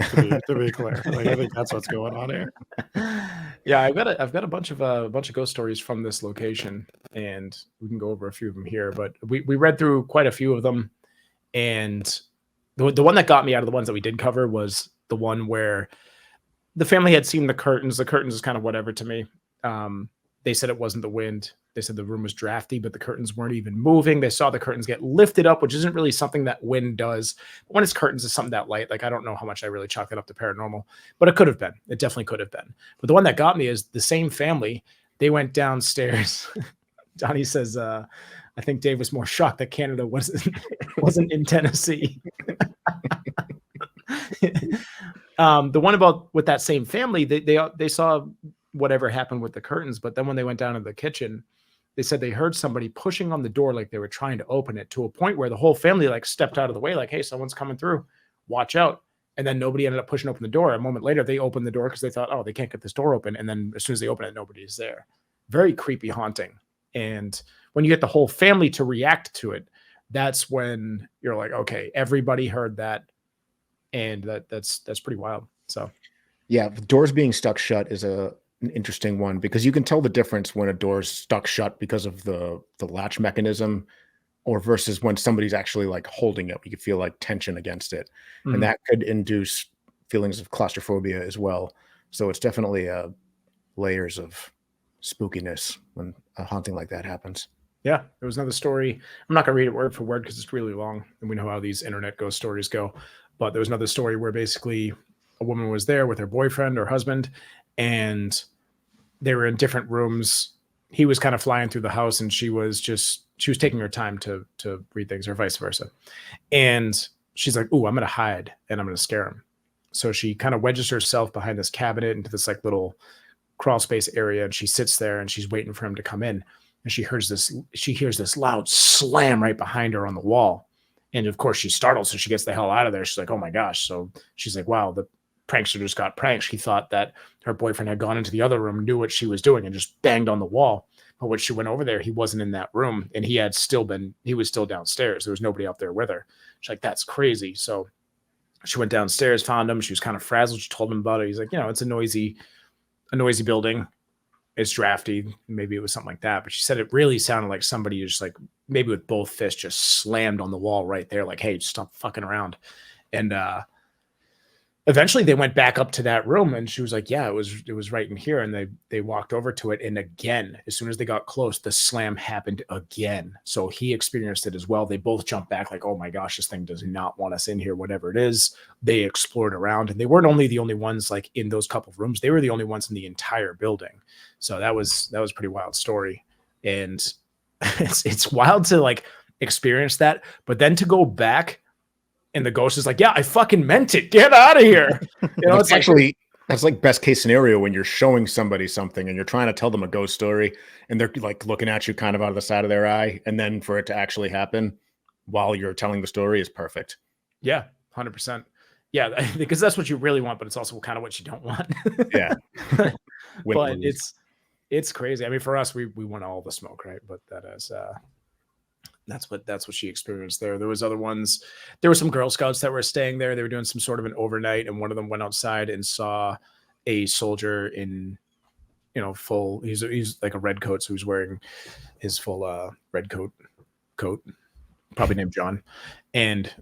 Speaker 5: To be clear, like, I think that's what's going on here.
Speaker 1: Yeah, I've got a bunch of ghost stories from this location, and we can go over a few of them here. But we read through quite a few of them, and the one that got me out of the ones that we did cover was the one where the family had seen the curtains. The curtains is kind of whatever to me. They said it wasn't the wind. They said the room was drafty, but the curtains weren't even moving. They saw the curtains get lifted up, which isn't really something that wind does. But when it's curtains, it's something that light. Like, I don't know how much I really chalk that up to paranormal, but it could have been. It definitely could have been. But the one that got me is the same family. They went downstairs. Donnie says, I think Dave was more shocked that Canada wasn't in Tennessee. The one about with that same family, they saw whatever happened with the curtains, but then when they went down to the kitchen, they said they heard somebody pushing on the door like they were trying to open it, to a point where the whole family like stepped out of the way, like, hey, someone's coming through, watch out. And then nobody ended up pushing open the door. A moment later, they opened the door because they thought, oh, they can't get this door open. And then as soon as they open it, nobody's there. Very creepy haunting. And when you get the whole family to react to it, that's when you're like, okay, everybody heard that. And that's pretty wild. So
Speaker 3: Yeah, doors being stuck shut is an interesting one, because you can tell the difference when a door's stuck shut because of the latch mechanism, or versus when somebody's actually like holding it. You could feel like tension against it, and that could induce feelings of claustrophobia as well. So it's definitely layers of spookiness when a haunting like that happens.
Speaker 1: Yeah, there was another story. I'm not going to read it word for word because it's really long, and we know how these internet ghost stories go. But there was another story where basically a woman was there with her boyfriend or husband, and they were in different rooms. He was kind of flying through the house, and she was taking her time to read things, or vice versa. And she's like, "Ooh, I'm going to hide and I'm going to scare him." So she kind of wedges herself behind this cabinet into this like little crawl space area, and she sits there and she's waiting for him to come in. And she hears this loud slam right behind her on the wall. And of course she's startled. So she gets the hell out of there. She's like, oh my gosh. So she's like, wow, the prankster just got pranked. She thought that her boyfriend had gone into the other room, knew what she was doing, and just banged on the wall. But when she went over there, he wasn't in that room, and he was still downstairs. There was nobody up there with her. She's like, that's crazy. So she went downstairs, found him. She was kind of frazzled. She told him about it. He's like, it's a noisy building. It's drafty. Maybe it was something like that. But she said it really sounded like somebody just like maybe with both fists just slammed on the wall right there. Like, hey, stop fucking around. And eventually they went back up to that room, and she was like, yeah, it was right in here. And they walked over to it. And again, as soon as they got close, the slam happened again. So he experienced it as well. They both jumped back like, oh my gosh, this thing does not want us in here, whatever it is. They explored around, and they weren't only the only ones like in those couple of rooms. They were the only ones in the entire building. So that was a pretty wild story. And it's wild to like experience that, but then to go back and the ghost is like, yeah, I fucking meant it. Get out of here.
Speaker 3: It's actually, that's like best case scenario when you're showing somebody something and you're trying to tell them a ghost story and they're like looking at you kind of out of the side of their eye. And then for it to actually happen while you're telling the story is perfect.
Speaker 1: Yeah, 100%. Yeah, because that's what you really want, but it's also kind of what you don't want.
Speaker 3: Yeah.
Speaker 1: But it's crazy. I mean, for us, we want all the smoke, right? But that's what she experienced there. There was other ones. There were some Girl Scouts that were staying there. They were doing some sort of an overnight, and one of them went outside and saw a soldier in, full. He's like a red coat, so he's wearing his full red coat, probably named John, and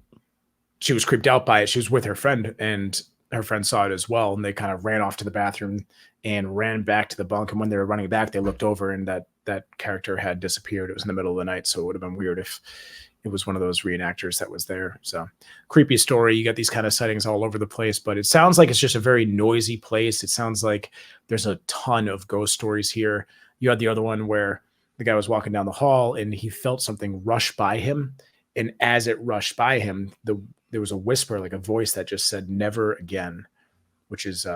Speaker 1: she was creeped out by it. She was with her friend, and her friend saw it as well, and they kind of ran off to the bathroom and ran back to the bunk. And when they were running back, they looked over, and that character had disappeared. It was in the middle of the night, so it would have been weird if it was one of those reenactors that was there. So creepy story. You got these kind of sightings all over the place, but it sounds like it's just a very noisy place. It sounds like there's a ton of ghost stories here. You had the other one where the guy was walking down the hall and he felt something rush by him, and as it rushed by him, there was a whisper, like a voice that just said "never again," which is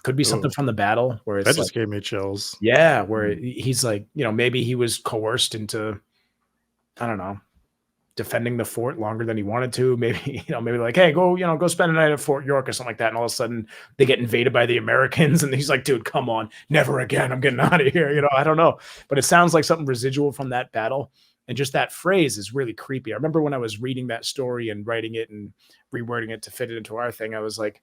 Speaker 1: could be something from the battle where it's
Speaker 5: that just gave me chills.
Speaker 1: Yeah, where he's like, maybe he was coerced into, I don't know, defending the fort longer than he wanted to. Maybe, maybe like, hey, go spend a night at Fort York or something like that. And all of a sudden they get invaded by the Americans. And he's like, dude, come on, never again. I'm getting out of here. I don't know. But it sounds like something residual from that battle. And just that phrase is really creepy. I remember when I was reading that story and writing it and rewording it to fit it into our thing, I was like,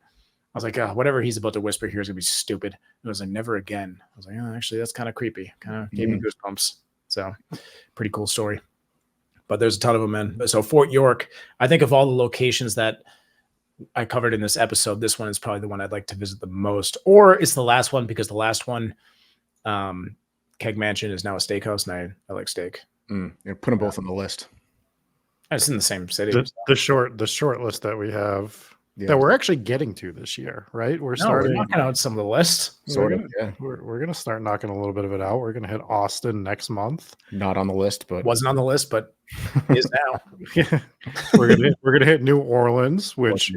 Speaker 1: oh, whatever he's about to whisper here is going to be stupid. And I was like, never again. I was like, oh, actually, that's kind of creepy. Kind of gave me goosebumps. So pretty cool story. But there's a ton of them, man. So Fort York, I think of all the locations that I covered in this episode, this one is probably the one I'd like to visit the most. Or it's the last one, because the last one, Keg Mansion, is now a steakhouse, and I like steak.
Speaker 3: Yeah, put them both on the list.
Speaker 1: It's in the same city.
Speaker 5: The short list that we have that we're actually getting to this year, right? We're
Speaker 1: knocking out some of the list.
Speaker 5: We're gonna start knocking a little bit of it out. We're gonna hit Austin next month.
Speaker 3: Not on the list, but
Speaker 1: wasn't on the list, but is now.
Speaker 5: Yeah. We're gonna hit New Orleans, which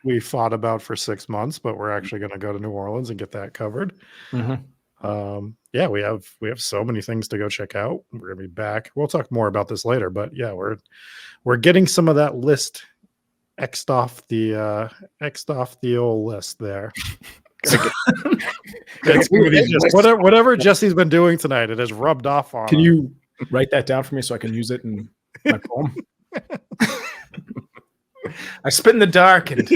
Speaker 5: we fought about for 6 months, but we're actually gonna go to New Orleans and get that covered.
Speaker 1: Mm-hmm.
Speaker 5: We have so many things to go check out. We're gonna be back. We'll talk more about this later, but yeah, we're getting some of that list X'd off the old list there. Whatever Jesse's been doing tonight, it has rubbed off on.
Speaker 1: Can you write that down for me so I can use it in my poem? I spit in the dark and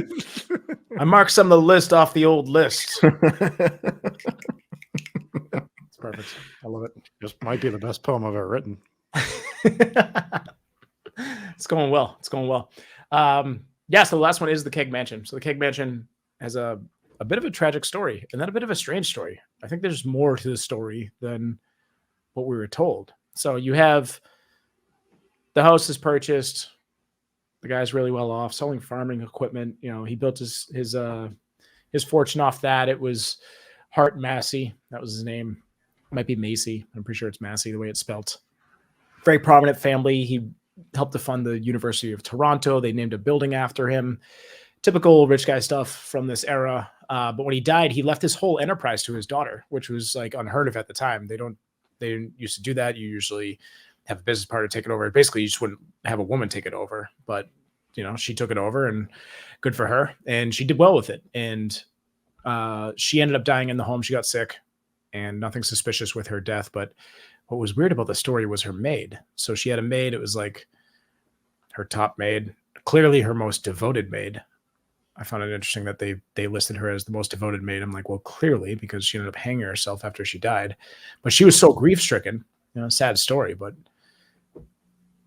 Speaker 1: I mark some of the list off the old list. It's perfect. I love it.
Speaker 5: Just might be the best poem I've ever written.
Speaker 1: It's going well. So the last one is the Keg Mansion. So the Keg Mansion has a bit of a tragic story and then a bit of a strange story. I think there's more to the story than what we were told. So you have the house is purchased. The guy's really well off, selling farming equipment. He built his fortune off that. It was Hart Massey. That was his name. It might be Macy. I'm pretty sure it's Massey, the way it's spelt. Very prominent family. He helped to fund the University of Toronto. They named a building after him. Typical rich guy stuff from this era. But when he died, he left his whole enterprise to his daughter, which was like unheard of at the time. They didn't used to do that. You usually have a business partner take it over. Basically, you just wouldn't have a woman take it over. But she took it over, and good for her. And she did well with it. And she ended up dying in the home. She got sick, and nothing suspicious with her death. But what was weird about the story was her maid. So she had a maid. It was like her top maid, clearly her most devoted maid. I found it interesting that they listed her as the most devoted maid. I'm like, well, clearly, because she ended up hanging herself after she died. But she was so grief-stricken. Sad story, but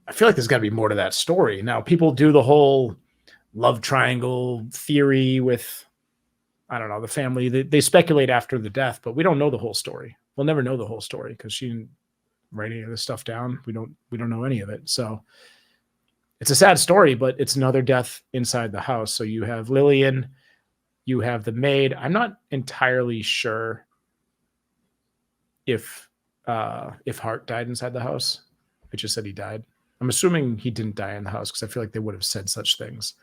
Speaker 1: I feel like there's got to be more to that story. Now, people do the whole love triangle theory with, I don't know, the family. They speculate after the death, but we don't know the whole story. We'll never know the whole story because she didn't write any of this stuff down. We don't know any of it. So it's a sad story, but it's another death inside the house. So you have Lillian, you have the maid. I'm not entirely sure if Hart died inside the house. It just said he died. I'm assuming he didn't die in the house because I feel like they would have said such things.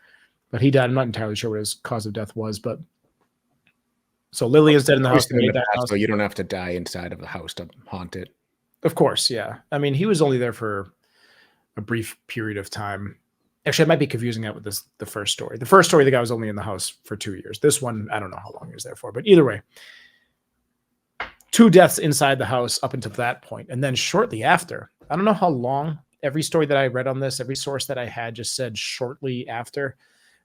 Speaker 1: But he died. I'm not entirely sure what his cause of death was. But so Lillian's dead in the house.
Speaker 3: So you don't have to die inside of the house to haunt it.
Speaker 1: Of course, yeah. I mean, he was only there for a brief period of time. Actually, I might be confusing that with the first story. The first story, the guy was only in the house for 2 years. This one, I don't know how long he was there for. But either way, 2 deaths inside the house up until that point. And then shortly after, I don't know how long, every story that I read on this, every source that I had just said shortly after,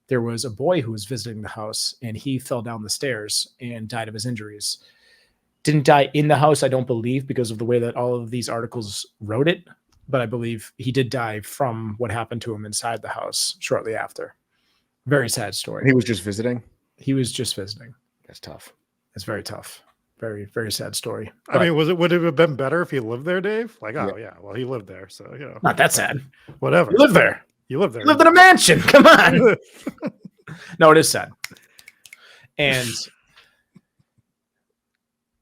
Speaker 1: there was a boy who was visiting the house, and he fell down the stairs and died of his injuries. Didn't die in the house, I don't believe, because of the way that all of these articles wrote it. But I believe he did die from what happened to him inside the house shortly after. Very sad story.
Speaker 3: He was just visiting?
Speaker 1: He was just visiting.
Speaker 3: That's tough.
Speaker 1: It's very tough. Very, very sad story.
Speaker 5: I mean, would it have been better if he lived there, Dave? Like, yeah, well, he lived there, so
Speaker 1: not that sad.
Speaker 5: Whatever.
Speaker 1: You live there.
Speaker 5: You live there.
Speaker 1: You lived in a mansion. Come on. No, it is sad. And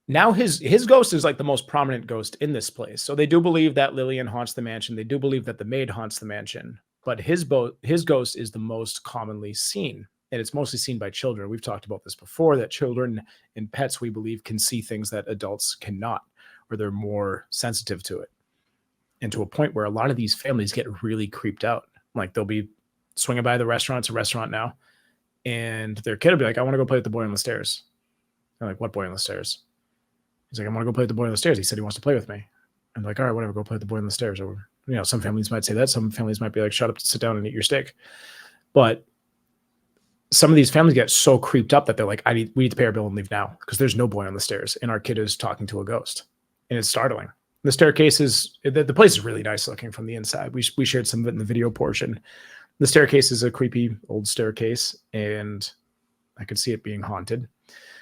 Speaker 1: now his ghost is like the most prominent ghost in this place. So they do believe that Lillian haunts the mansion. They do believe that the maid haunts the mansion. But his ghost is the most commonly seen. And it's mostly seen by children. We've talked about this before, that children and pets, we believe, can see things that adults cannot, or they're more sensitive to it. And to a point where a lot of these families get really creeped out. Like they'll be swinging by the restaurant. It's a restaurant now. And their kid will be like, I want to go play with the boy on the stairs. They're like, what boy on the stairs? He's like, I want to go play with the boy on the stairs. He said he wants to play with me. I'm like, all right, whatever, go play with the boy on the stairs. Or, some families might say that. Some families might be like, shut up, sit down and eat your steak. But some of these families get so creeped up that they're like, we need to pay our bill and leave now because there's no boy on the stairs. And our kid is talking to a ghost. And it's startling. The staircase the place is really nice looking from the inside. We shared some of it in the video portion. The staircase is a creepy old staircase, and I could see it being haunted.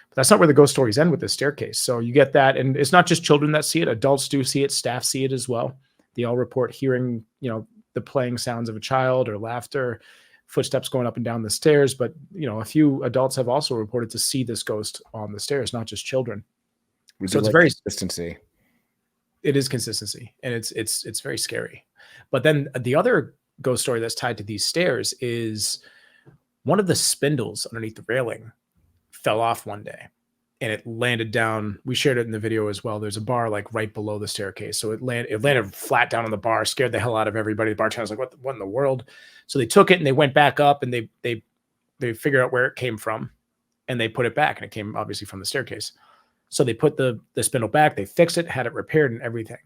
Speaker 1: But that's not where the ghost stories end with the staircase. So you get that. And it's not just children that see it. Adults do see it. Staff see it as well. They all report hearing, the playing sounds of a child or laughter, footsteps going up and down the stairs. But, a few adults have also reported to see this ghost on the stairs, not just children.
Speaker 3: So it's very consistency.
Speaker 1: It is consistency, and it's very scary. But then the other ghost story that's tied to these stairs is one of the spindles underneath the railing fell off one day, and it landed down. We shared it in the video as well. There's a bar like right below the staircase, so it landed flat down on the bar, scared the hell out of everybody. The bartender was like, "What in the world?" So they took it and they went back up, and they figured out where it came from, and they put it back, and it came obviously from the staircase. So they put the spindle back, they fixed it, had it repaired and everything.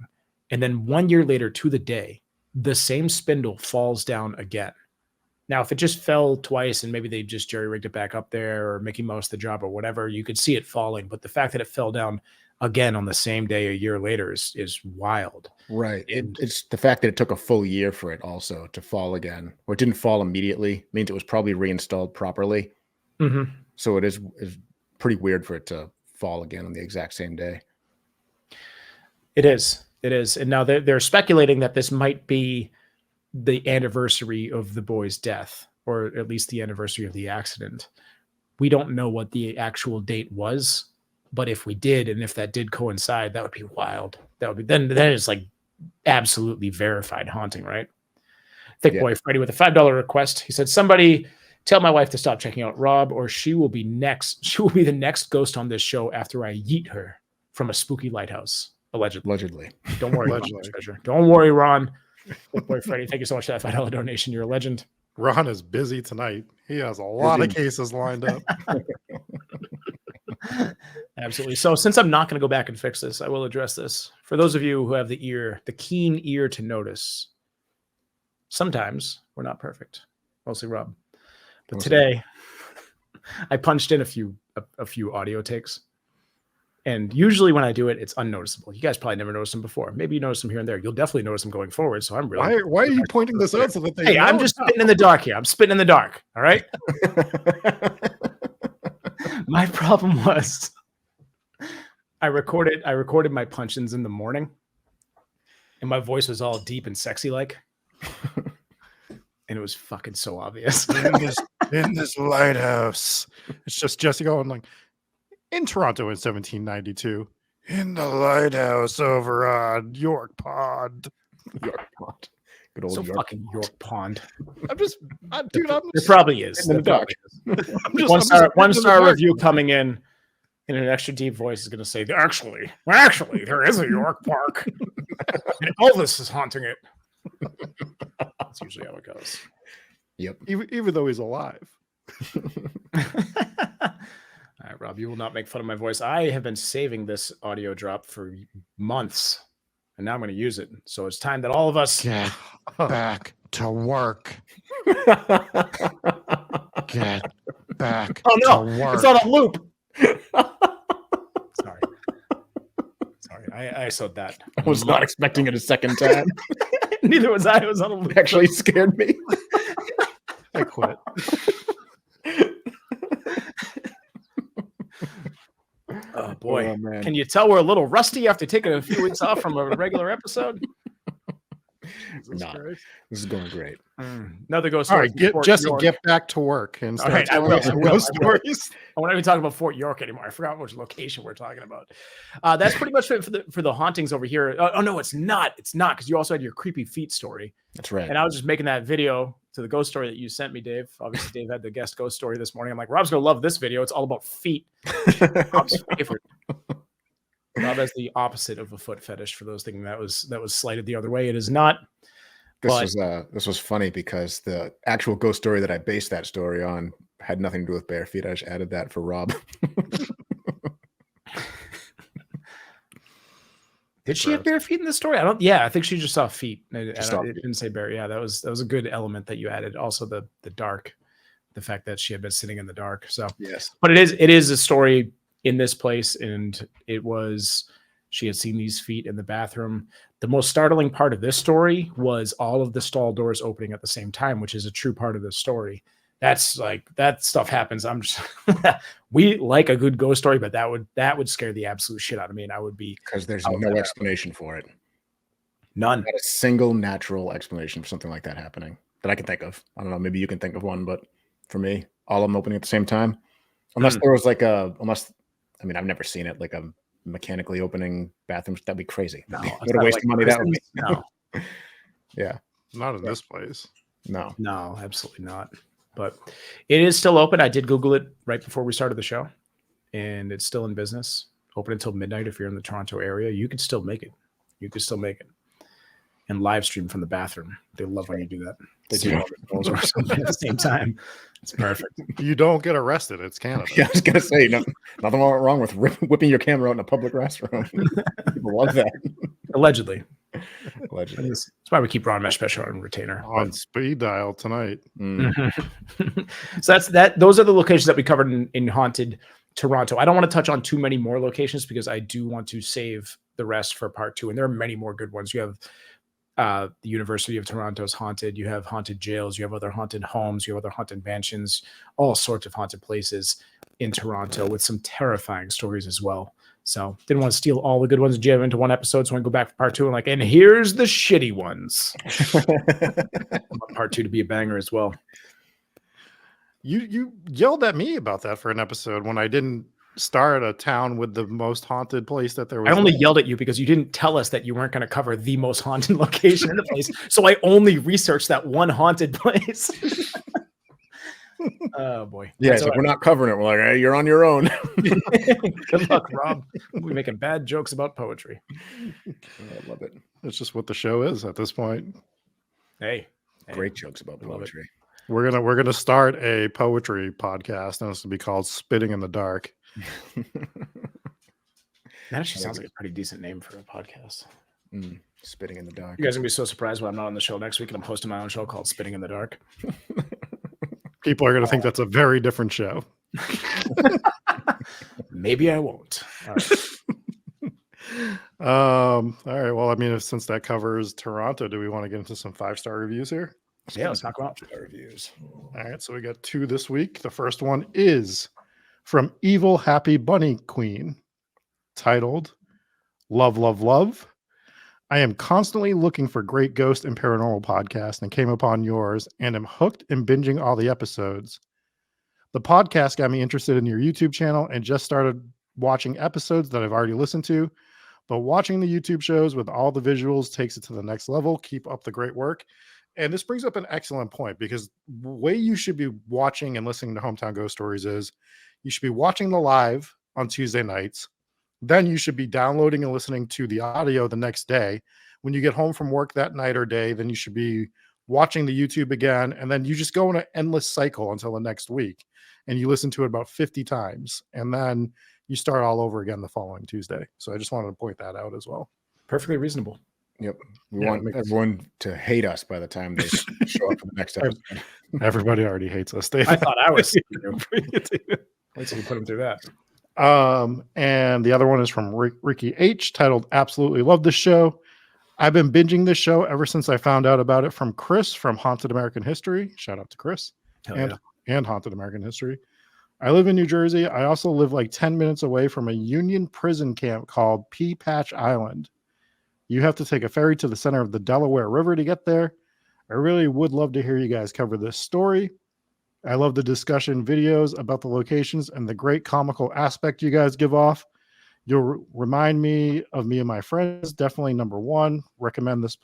Speaker 1: And then 1 year later to the day, the same spindle falls down again. Now, if it just fell twice and maybe they just jerry-rigged it back up there or Mickey Mouse the job or whatever, you could see it falling. But the fact that it fell down again on the same day a year later is wild.
Speaker 3: Right. It's the fact that it took a full year for it also to fall again, or it didn't fall immediately, means it was probably reinstalled properly.
Speaker 1: Mm-hmm.
Speaker 3: So it is pretty weird for it to fall again on the exact same day.
Speaker 1: It is. And now they're speculating that this might be the anniversary of the boy's death, or at least the anniversary of the accident. We don't know what the actual date was, but if we did, and if that did coincide, that would be wild. That would be then it's like absolutely verified haunting, right? Thick Boy Freddy with a $5 request. He said, somebody Tell my wife to stop checking out Rob, or she will be next. She will be the next ghost on this show after I yeet her from a spooky lighthouse. Allegedly. Don't worry, Ron. Don't worry, Ron. Good boy, Freddie. Thank you so much for that $5 donation. You're a legend.
Speaker 5: Ron is busy tonight. He has a lot of cases lined up.
Speaker 1: Absolutely. So since I'm not going to go back and fix this, I will address this. For those of you who have the keen ear to notice, sometimes we're not perfect. Mostly Rob. But today, I punched in a few audio takes. And usually when I do it, it's unnoticeable. You guys probably never noticed them before. Maybe you notice them here and there. You'll definitely notice them going forward. So I'm really...
Speaker 5: Why are you pointing this out so that they...
Speaker 1: Hey, I'm just spitting in the dark here. I'm spitting in the dark. All right? My problem was I recorded my punch-ins in the morning. And my voice was all deep and sexy like. And it was fucking so obvious.
Speaker 5: in this lighthouse. It's just Jesse going like, in Toronto in 1792, in the lighthouse over on York Pond.
Speaker 3: York Pond. Good old
Speaker 1: so
Speaker 3: York.
Speaker 1: Fucking York Pond.
Speaker 5: It
Speaker 1: probably is.
Speaker 3: In the dark.
Speaker 1: One star review coming in an extra deep voice is going to say, actually, there is a York Park. And Elvis is haunting it. That's usually how it goes.
Speaker 3: Yep.
Speaker 5: Even though he's alive.
Speaker 1: All right, Rob, you will not make fun of my voice. I have been saving this audio drop for months, and now I'm going to use it. So it's time that all of us
Speaker 5: get back to work. Get back to work.
Speaker 1: It's on a loop. Sorry, I sewed that.
Speaker 3: I was not expecting it a second time.
Speaker 1: Neither was I. It was on a loop.
Speaker 3: It actually scared me.
Speaker 5: I quit.
Speaker 1: Oh boy.
Speaker 3: Oh, man.
Speaker 1: Can you tell we're a little rusty after taking a few weeks off from a regular episode?
Speaker 3: This is going great.
Speaker 1: Another ghost
Speaker 5: All
Speaker 1: story.
Speaker 5: right, Jesse, get back to work and start telling some ghost stories.
Speaker 1: I won't even talk about Fort York anymore. I forgot which location we're talking about. That's pretty much it for the hauntings over here. Oh no, it's not. It's not, because you also had your creepy feet story.
Speaker 3: That's right.
Speaker 1: And I was just making that video to the ghost story that you sent me, Dave. Obviously, Dave had the guest ghost story this morning. I'm like, Rob's gonna love this video. It's all about feet. Rob's favorite. Rob has the opposite of a foot fetish. For those thinking that was slighted the other way, it is not.
Speaker 3: This was funny because the actual ghost story that I based that story on had nothing to do with bare feet. I just added that for Rob.
Speaker 1: Did she have bare feet in the story? I think she just saw feet. It didn't say bare. Yeah, that was a good element that you added. Also the dark, the fact that she had been sitting in the dark. So
Speaker 3: yes,
Speaker 1: but it is a story in this place, and she had seen these feet in the bathroom. The most startling part of this story was all of the stall doors opening at the same time, which is a true part of the story. That's like, that stuff happens. I'm just, we like a good ghost story, but that would scare the absolute shit out of me. And I would be,
Speaker 3: because there's no explanation for it.
Speaker 1: None.
Speaker 3: Not a single natural explanation for something like that happening that I can think of. I don't know. Maybe you can think of one, but for me, all of them opening at the same time, unless there was like I've never seen it, like a mechanically opening bathrooms. That'd be crazy.
Speaker 1: No,
Speaker 3: what a waste of money that would be.
Speaker 1: No.
Speaker 3: Yeah.
Speaker 5: Not in this place.
Speaker 3: No,
Speaker 1: absolutely not. But it is still open. I did Google it right before we started the show, and it's still in business. Open until midnight. If you're in the Toronto area, you could still make it. And live stream from the bathroom. They love when you do that. They do at the same time. It's perfect.
Speaker 5: You don't get arrested. It's Canada.
Speaker 3: Yeah, I was gonna say nothing wrong with whipping your camera out in a public restroom. People love that.
Speaker 1: Allegedly.
Speaker 3: That's
Speaker 1: why we keep Ron Mesh Special on retainer.
Speaker 5: On speed dial tonight.
Speaker 1: So those are the locations that we covered in Haunted Toronto. I don't want to touch on too many more locations because I do want to save the rest for part 2. And there are many more good ones. You have the University of Toronto's haunted. You have haunted jails. You have other haunted homes. You have other haunted mansions. All sorts of haunted places in Toronto with some terrifying stories as well. So didn't want to steal all the good ones and jam into one episode. So I go back for part 2 and here's the shitty ones. I want part 2 to be a banger as well.
Speaker 5: You yelled at me about that for an episode when I didn't start a town with the most haunted place that there was.
Speaker 1: I only yelled at you because you didn't tell us that you weren't going to cover the most haunted location in the place. So I only researched that one haunted place. Oh boy.
Speaker 3: Yeah,
Speaker 1: That's
Speaker 3: it's like,
Speaker 1: all
Speaker 3: we're not covering it. We're like, hey, you're on your own.
Speaker 1: right. Good luck, Rob. We're making bad jokes about poetry.
Speaker 3: I love it.
Speaker 5: It's just what the show is at this point.
Speaker 1: Hey,
Speaker 3: Great jokes about
Speaker 1: I love it.
Speaker 3: poetry.
Speaker 5: We're gonna start a poetry podcast, and it's gonna be called "Spitting in the Dark."
Speaker 1: That actually sounds like a pretty decent name for a podcast.
Speaker 3: Spitting in the dark.
Speaker 1: You guys are gonna be so surprised when I'm not on the show next week and I'm hosting my own show called Spitting in the Dark.
Speaker 5: People are gonna think that's a very different show.
Speaker 1: Maybe I won't. All right.
Speaker 5: All right. Well, I mean, since that covers Toronto, do we want to get into some 5-star reviews here?
Speaker 1: Yeah, let's talk about
Speaker 3: reviews.
Speaker 5: All right. So we got 2 this week. The first one is from Evil Happy Bunny Queen, titled "Love, Love, Love." I am constantly looking for great ghost and paranormal podcasts and came upon yours and am hooked and binging all the episodes. The podcast got me interested in your YouTube channel and just started watching episodes that I've already listened to. But watching the YouTube shows with all the visuals takes it to the next level. Keep up the great work. And this brings up an excellent point, because the way you should be watching and listening to Hometown Ghost Stories is you should be watching the live on Tuesday nights. Then you should be downloading and listening to the audio the next day. When you get home from work that night or day, then you should be watching the YouTube again. And then you just go in an endless cycle until the next week. And you listen to it about 50 times. And then you start all over again the following Tuesday. So I just wanted to point that out as well.
Speaker 1: Perfectly reasonable.
Speaker 3: Yep. We want everyone to hate us by the time they show up for the next episode.
Speaker 5: Everybody already hates us.
Speaker 1: I thought I was. Wait till you put them through that.
Speaker 5: And the other one is from Ricky H, titled "Absolutely Love This Show." I've been binging this show ever since I found out about it from Chris from Haunted American History. Shout out to Chris and Haunted American History. I live in New Jersey. I also live like 10 minutes away from a Union prison camp called Pea Patch Island. You have to take a ferry to the center of the Delaware River to get there. I really would love to hear you guys cover this story. I love the discussion videos about the locations and the great comical aspect you guys give off. You'll remind me of me and my friends. Definitely number one. Recommend this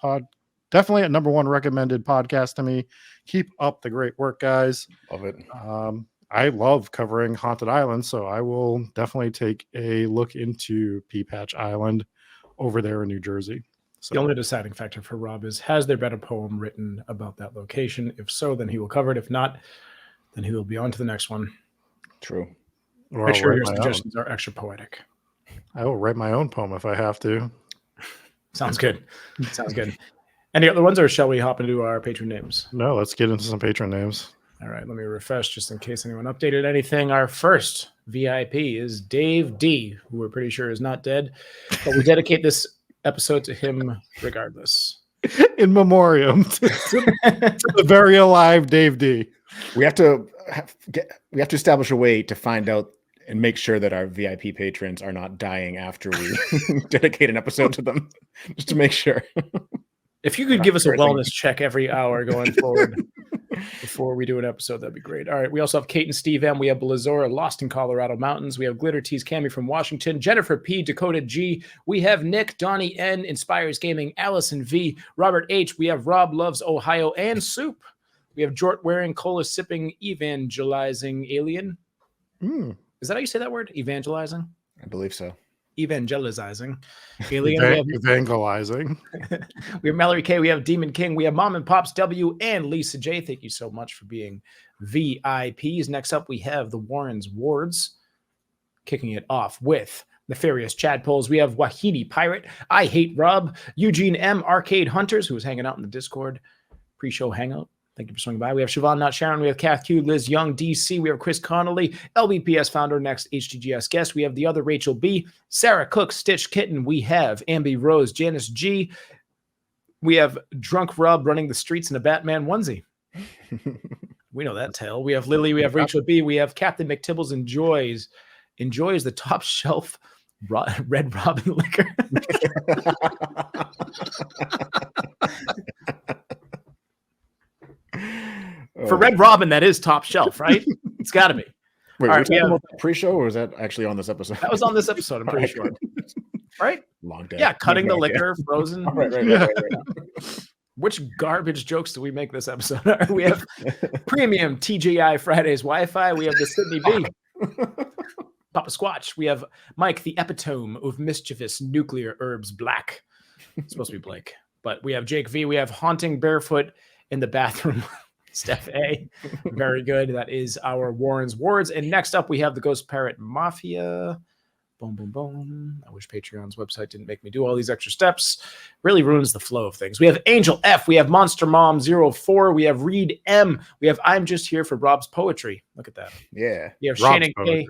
Speaker 5: Definitely a number one recommended podcast to me. Keep up the great work, guys.
Speaker 3: Love it.
Speaker 5: I love covering Haunted Island, so I will definitely take a look into Pea Patch Island over there in New Jersey. So
Speaker 1: the only deciding factor for Rob is, has there been a poem written about that location? If so, then he will cover it. If not, then he will be on to the next one.
Speaker 3: True.
Speaker 5: Or
Speaker 1: Make
Speaker 5: I'll
Speaker 1: sure
Speaker 5: write
Speaker 1: your
Speaker 5: my
Speaker 1: suggestions are extra poetic.
Speaker 5: I will write my own poem if I have to.
Speaker 1: Sounds good. Sounds good. Any other ones, or shall we hop into our patron names?
Speaker 5: No, let's get into some patron names.
Speaker 1: All right, let me refresh just in case anyone updated anything. Our first VIP is Dave D, who we're pretty sure is not dead, but we dedicate this episode to him regardless.
Speaker 5: In memoriam to the very alive Dave D.
Speaker 3: We have to establish a way to find out and make sure that our VIP patrons are not dying after we dedicate an episode to them, just to make sure.
Speaker 1: If you could give us a wellness check every hour going forward before we do an episode, that'd be great. All right. We also have Kate and Steve M. We have Blazora, Lost in Colorado Mountains. We have Glitter Tease Cami from Washington, Jennifer P, Dakota G. We have Nick, Donnie N, Inspires Gaming, Allison V, Robert H. We have Rob Loves Ohio and Soup. We have Jort wearing, cola sipping, evangelizing alien. Is that how you say that word? Evangelizing?
Speaker 3: I believe so.
Speaker 1: Evangelizing alien.
Speaker 5: Evangelizing.
Speaker 1: We have Mallory K. We have Demon King. We have Mom and Pops W and Lisa J. Thank you so much for being VIPs. Next up, we have the Warrens Wards, kicking it off with Nefarious Chadpoles. We have Wahini Pirate, I Hate Rob, Eugene M. Arcade Hunters, who was hanging out in the Discord pre-show hangout. Thank you for swinging by. We have Siobhan Not Sharon. We have Kath Q, Liz Young, DC. We have Chris Connolly, LBPS founder, next HTGS guest. We have the other Rachel B, Sarah Cook, Stitch Kitten. We have Ambi Rose, Janice G. We have Drunk Rob running the streets in a Batman onesie. We know that tale. We have Lily. We have Rachel B. We have Captain McTibbles enjoys the top shelf Red Robin liquor. For Red Robin, that is top shelf, right? It's got to be.
Speaker 3: Wait, were we talking about the pre-show, or was that actually on this episode?
Speaker 1: That was on this episode, I'm pretty sure. Right?
Speaker 3: Long day.
Speaker 1: Yeah, cutting the liquor, frozen.
Speaker 3: Right.
Speaker 1: Which garbage jokes do we make this episode? We have premium TGI Fridays Wi-Fi. We have the Sydney B. Papa Squatch. We have Mike, the epitome of mischievous nuclear herbs black. It's supposed to be Blake. But we have Jake V. We have haunting barefoot in the bathroom. Steph A. Very good. That is our Warren's Words. And next up, we have the Ghost Parrot Mafia. Boom, boom, boom. I wish Patreon's website didn't make me do all these extra steps. Really ruins the flow of things. We have Angel F. We have Monster Mom 04. We have Reed M. We have I'm Just Here for Rob's Poetry. Look at that.
Speaker 3: Yeah.
Speaker 1: We have
Speaker 5: Rob's
Speaker 1: Shannon K.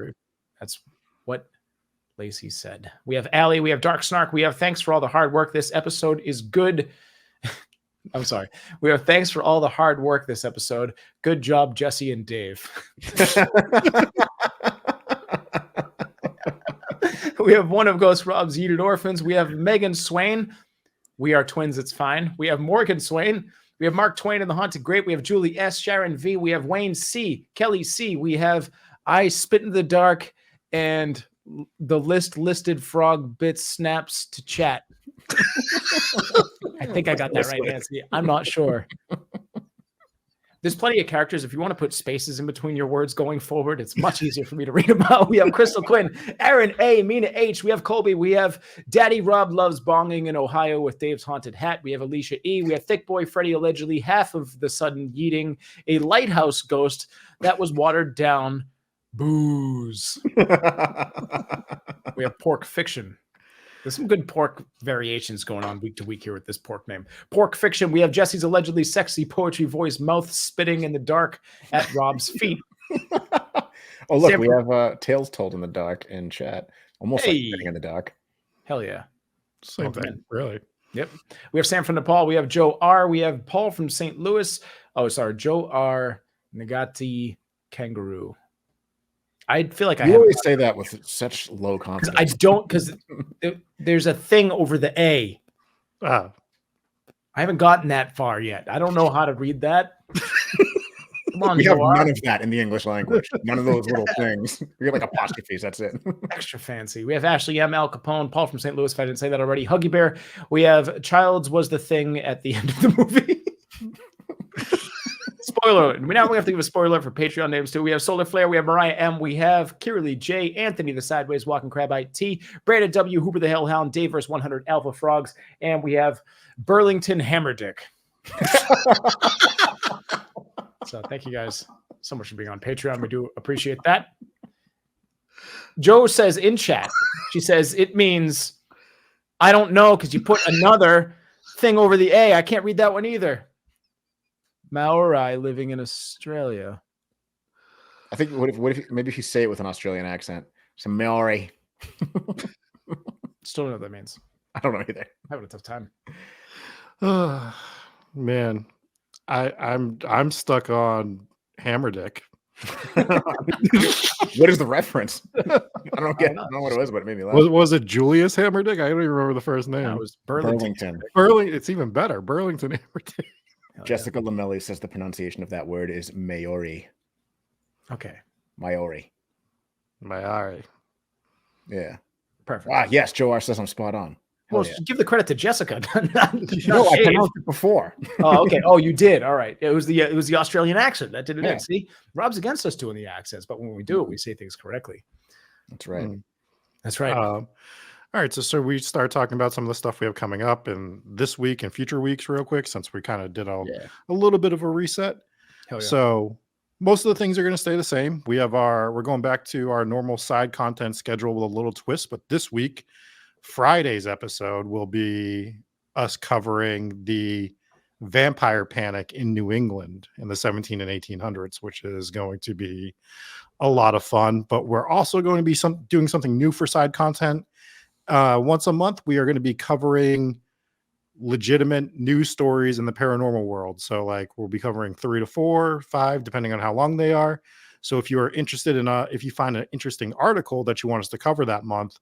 Speaker 1: That's what Lacey said. We have Allie. We have Dark Snark. We have Thanks for all the hard work. This episode is good. I'm sorry. We have Thanks for all the hard work this episode. Good job, Jesse and Dave. We have one of Ghost Rob's Yeeted Orphans. We have Megan Swain. We are twins. It's fine. We have Morgan Swain. We have Mark Twain and the Haunted Grape. We have Julie S. Sharon V. We have Wayne C. Kelly C. We have I Spit in the Dark and the listed frog bits snaps to chat. I think I got that right, Nancy. I'm not sure. There's plenty of characters. If you want to put spaces in between your words going forward, it's much easier for me to read them out. We have Crystal Quinn, Aaron A, Mina H. We have Colby. We have Daddy Rob Loves Bonging in Ohio with Dave's Haunted Hat. We have Alicia E. We have Thick Boy Freddy, allegedly half of the sudden yeeting a lighthouse ghost that was watered down. Booze. We have Pork Fiction. There's some good pork variations going on week to week here with this pork name. Pork Fiction. We have Jesse's allegedly sexy poetry voice, mouth spitting in the dark at Rob's feet.
Speaker 3: Oh, look, we have Tales Told in the Dark in chat. Almost like
Speaker 1: Hey.
Speaker 3: spitting in the dark.
Speaker 1: Hell yeah.
Speaker 5: Same thing, really.
Speaker 1: Yep. We have Sam from Nepal. We have Joe R. We have Paul from St. Louis. Oh, sorry. Joe R. Nagati Kangaroo. I feel like
Speaker 3: You always say that with such low confidence.
Speaker 1: I don't, because there's a thing over the A.
Speaker 5: Ah,
Speaker 1: I haven't gotten that far yet. I don't know how to read that. Come on,
Speaker 3: We have
Speaker 1: Joe R.
Speaker 3: none of that in the English language. None of those little things. We have like apostrophes. That's it.
Speaker 1: Extra fancy. We have Ashley M. Al Capone, Paul from St. Louis, if I didn't say that already. Huggy Bear. We have Childs was the thing at the end of the movie. Spoiler alert. We now have to give a spoiler alert for Patreon names too. We have Solar Flare, we have Mariah M, we have Kiralee J, Anthony the Sideways Walking Crab IT, Brandon W, Hooper the Hellhound, Dave vs 100 Alpha Frogs, and we have Burlington Hammerdick. So thank you guys so much for being on Patreon. We do appreciate that. Joe says in chat, she says it means I don't know because you put another thing over the A. I can't read that one either. Maori living in Australia.
Speaker 3: I think what if maybe if you say it with an Australian accent? Some Maori.
Speaker 1: Still don't know what that means.
Speaker 3: I don't know either.
Speaker 1: I'm having a tough time.
Speaker 5: Man, I'm stuck on Hammerdick.
Speaker 3: What is the reference? I don't know what it was, but it made me laugh.
Speaker 5: Was it Julius Hammerdick? I don't even remember the first name.
Speaker 1: That was Burlington.
Speaker 5: It's even better. Burlington Hammerdick.
Speaker 3: Jessica Lamelli says the pronunciation of that word is Maori.
Speaker 1: Okay.
Speaker 3: Maori.
Speaker 5: Maori.
Speaker 3: Yeah.
Speaker 1: Perfect.
Speaker 3: Ah, yes, Joe R says I'm spot on. Hell
Speaker 1: Well,
Speaker 3: yeah.
Speaker 1: give the credit to Jessica.
Speaker 3: No, I pronounced it before.
Speaker 1: Oh, okay. Oh, you did. All right. It was the Australian accent that did it.
Speaker 3: Yeah.
Speaker 1: In. See, Rob's against us doing the accents, but when we do it, we say things correctly.
Speaker 3: That's right.
Speaker 1: That's right.
Speaker 5: All right, so we start talking about some of the stuff we have coming up in this week and future weeks real quick, since we kind of did a little bit of a reset.
Speaker 1: Hell yeah.
Speaker 5: So most of the things are going to stay the same. We're going back to our normal side content schedule with a little twist, but this week, Friday's episode will be us covering the vampire panic in New England in the 17 and 1800s, which is going to be a lot of fun. But we're also going to be doing something new for side content. Once a month, we are going to be covering legitimate news stories in the paranormal world. So like we'll be covering 3 to 4, 5, depending on how long they are. So if you are interested in if you find an interesting article that you want us to cover that month,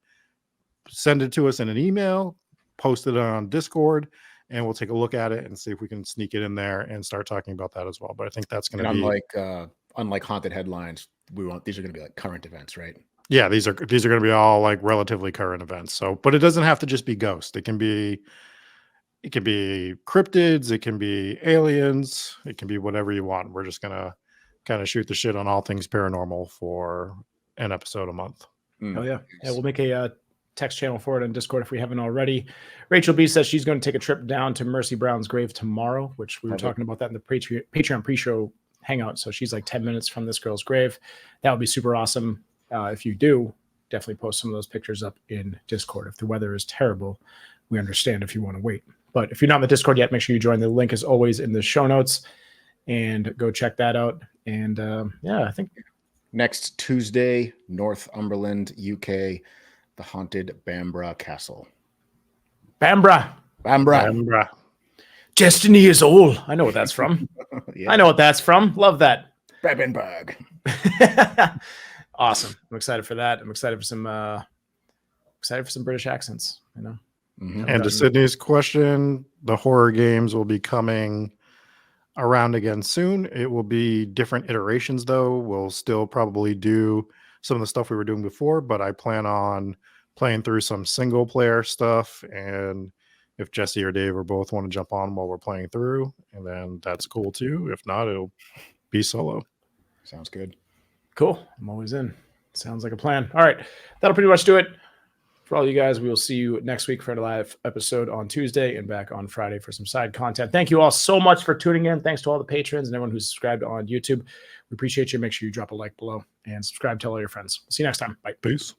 Speaker 5: send it to us in an email, post it on Discord, and we'll take a look at it and see if we can sneak it in there and start talking about that as well. But I think that's going to be
Speaker 3: unlike haunted headlines. These are going to be like current events, right?
Speaker 5: Yeah, these are going to be all like relatively current events. So, but it doesn't have to just be ghost. It can be It can be cryptids, it can be aliens, it can be whatever you want. We're just gonna kind of shoot the shit on all things paranormal for an episode a month.
Speaker 1: Oh yeah. Yeah, we'll make a text channel for it on Discord if we haven't already. Rachel B says she's going to take a trip down to Mercy Brown's grave tomorrow, which we were talking about that in the Patreon pre-show hangout. So she's like 10 minutes from this girl's grave. That would be super awesome. If you do, definitely post some of those pictures up in Discord. If the weather is terrible, we understand if you want to wait. But if you're not in the Discord yet, make sure you join. The link is always in the show notes, and go check that out. And I think
Speaker 3: next Tuesday, Northumberland, UK, the haunted Bamborough Castle.
Speaker 1: Bamborough. Destiny is all. I know what that's from.
Speaker 3: Yeah.
Speaker 1: I know what that's from. Love that.
Speaker 3: Bebenberg.
Speaker 1: Awesome. I'm excited for that. I'm excited for some British accents, you know.
Speaker 3: Mm-hmm.
Speaker 5: And to Sydney's question, the horror games will be coming around again soon. It will be different iterations, though. We'll still probably do some of the stuff we were doing before, but I plan on playing through some single player stuff. And if Jesse or Dave or both want to jump on while we're playing through, and then that's cool too. If not, it'll be solo.
Speaker 3: Sounds good.
Speaker 1: Cool. I'm always in. Sounds like a plan. All right. That'll pretty much do it. For all you guys, we will see you next week for a live episode on Tuesday and back on Friday for some side content. Thank you all so much for tuning in. Thanks to all the patrons and everyone who's subscribed on YouTube. We appreciate you. Make sure you drop a like below and subscribe. Tell all your friends. See you next time. Bye.
Speaker 5: Peace.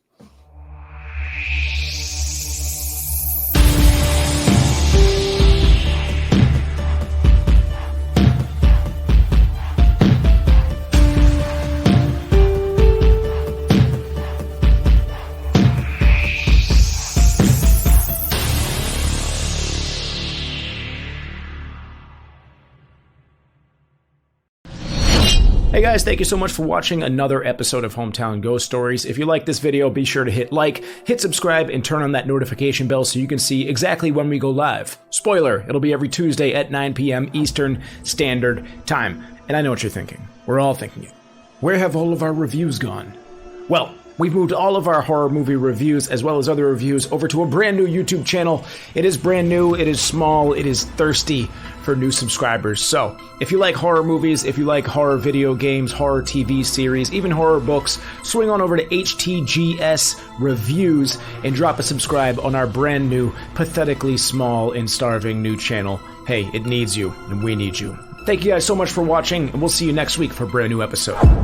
Speaker 1: Hey guys, thank you so much for watching another episode of Hometown Ghost Stories. If you like this video, be sure to hit like, hit subscribe, and turn on that notification bell so you can see exactly when we go live. Spoiler, it'll be every Tuesday at 9 p.m. Eastern Standard Time. And I know what you're thinking. We're all thinking it. Where have all of our reviews gone? Well, we've moved all of our horror movie reviews as well as other reviews over to a brand new YouTube channel. It is brand new, it is small, it is thirsty for new subscribers. So, if you like horror movies, if you like horror video games, horror TV series, even horror books, swing on over to HTGS Reviews and drop a subscribe on our brand new, pathetically small and starving new channel. Hey, it needs you, and we need you. Thank you guys so much for watching, and we'll see you next week for a brand new episode.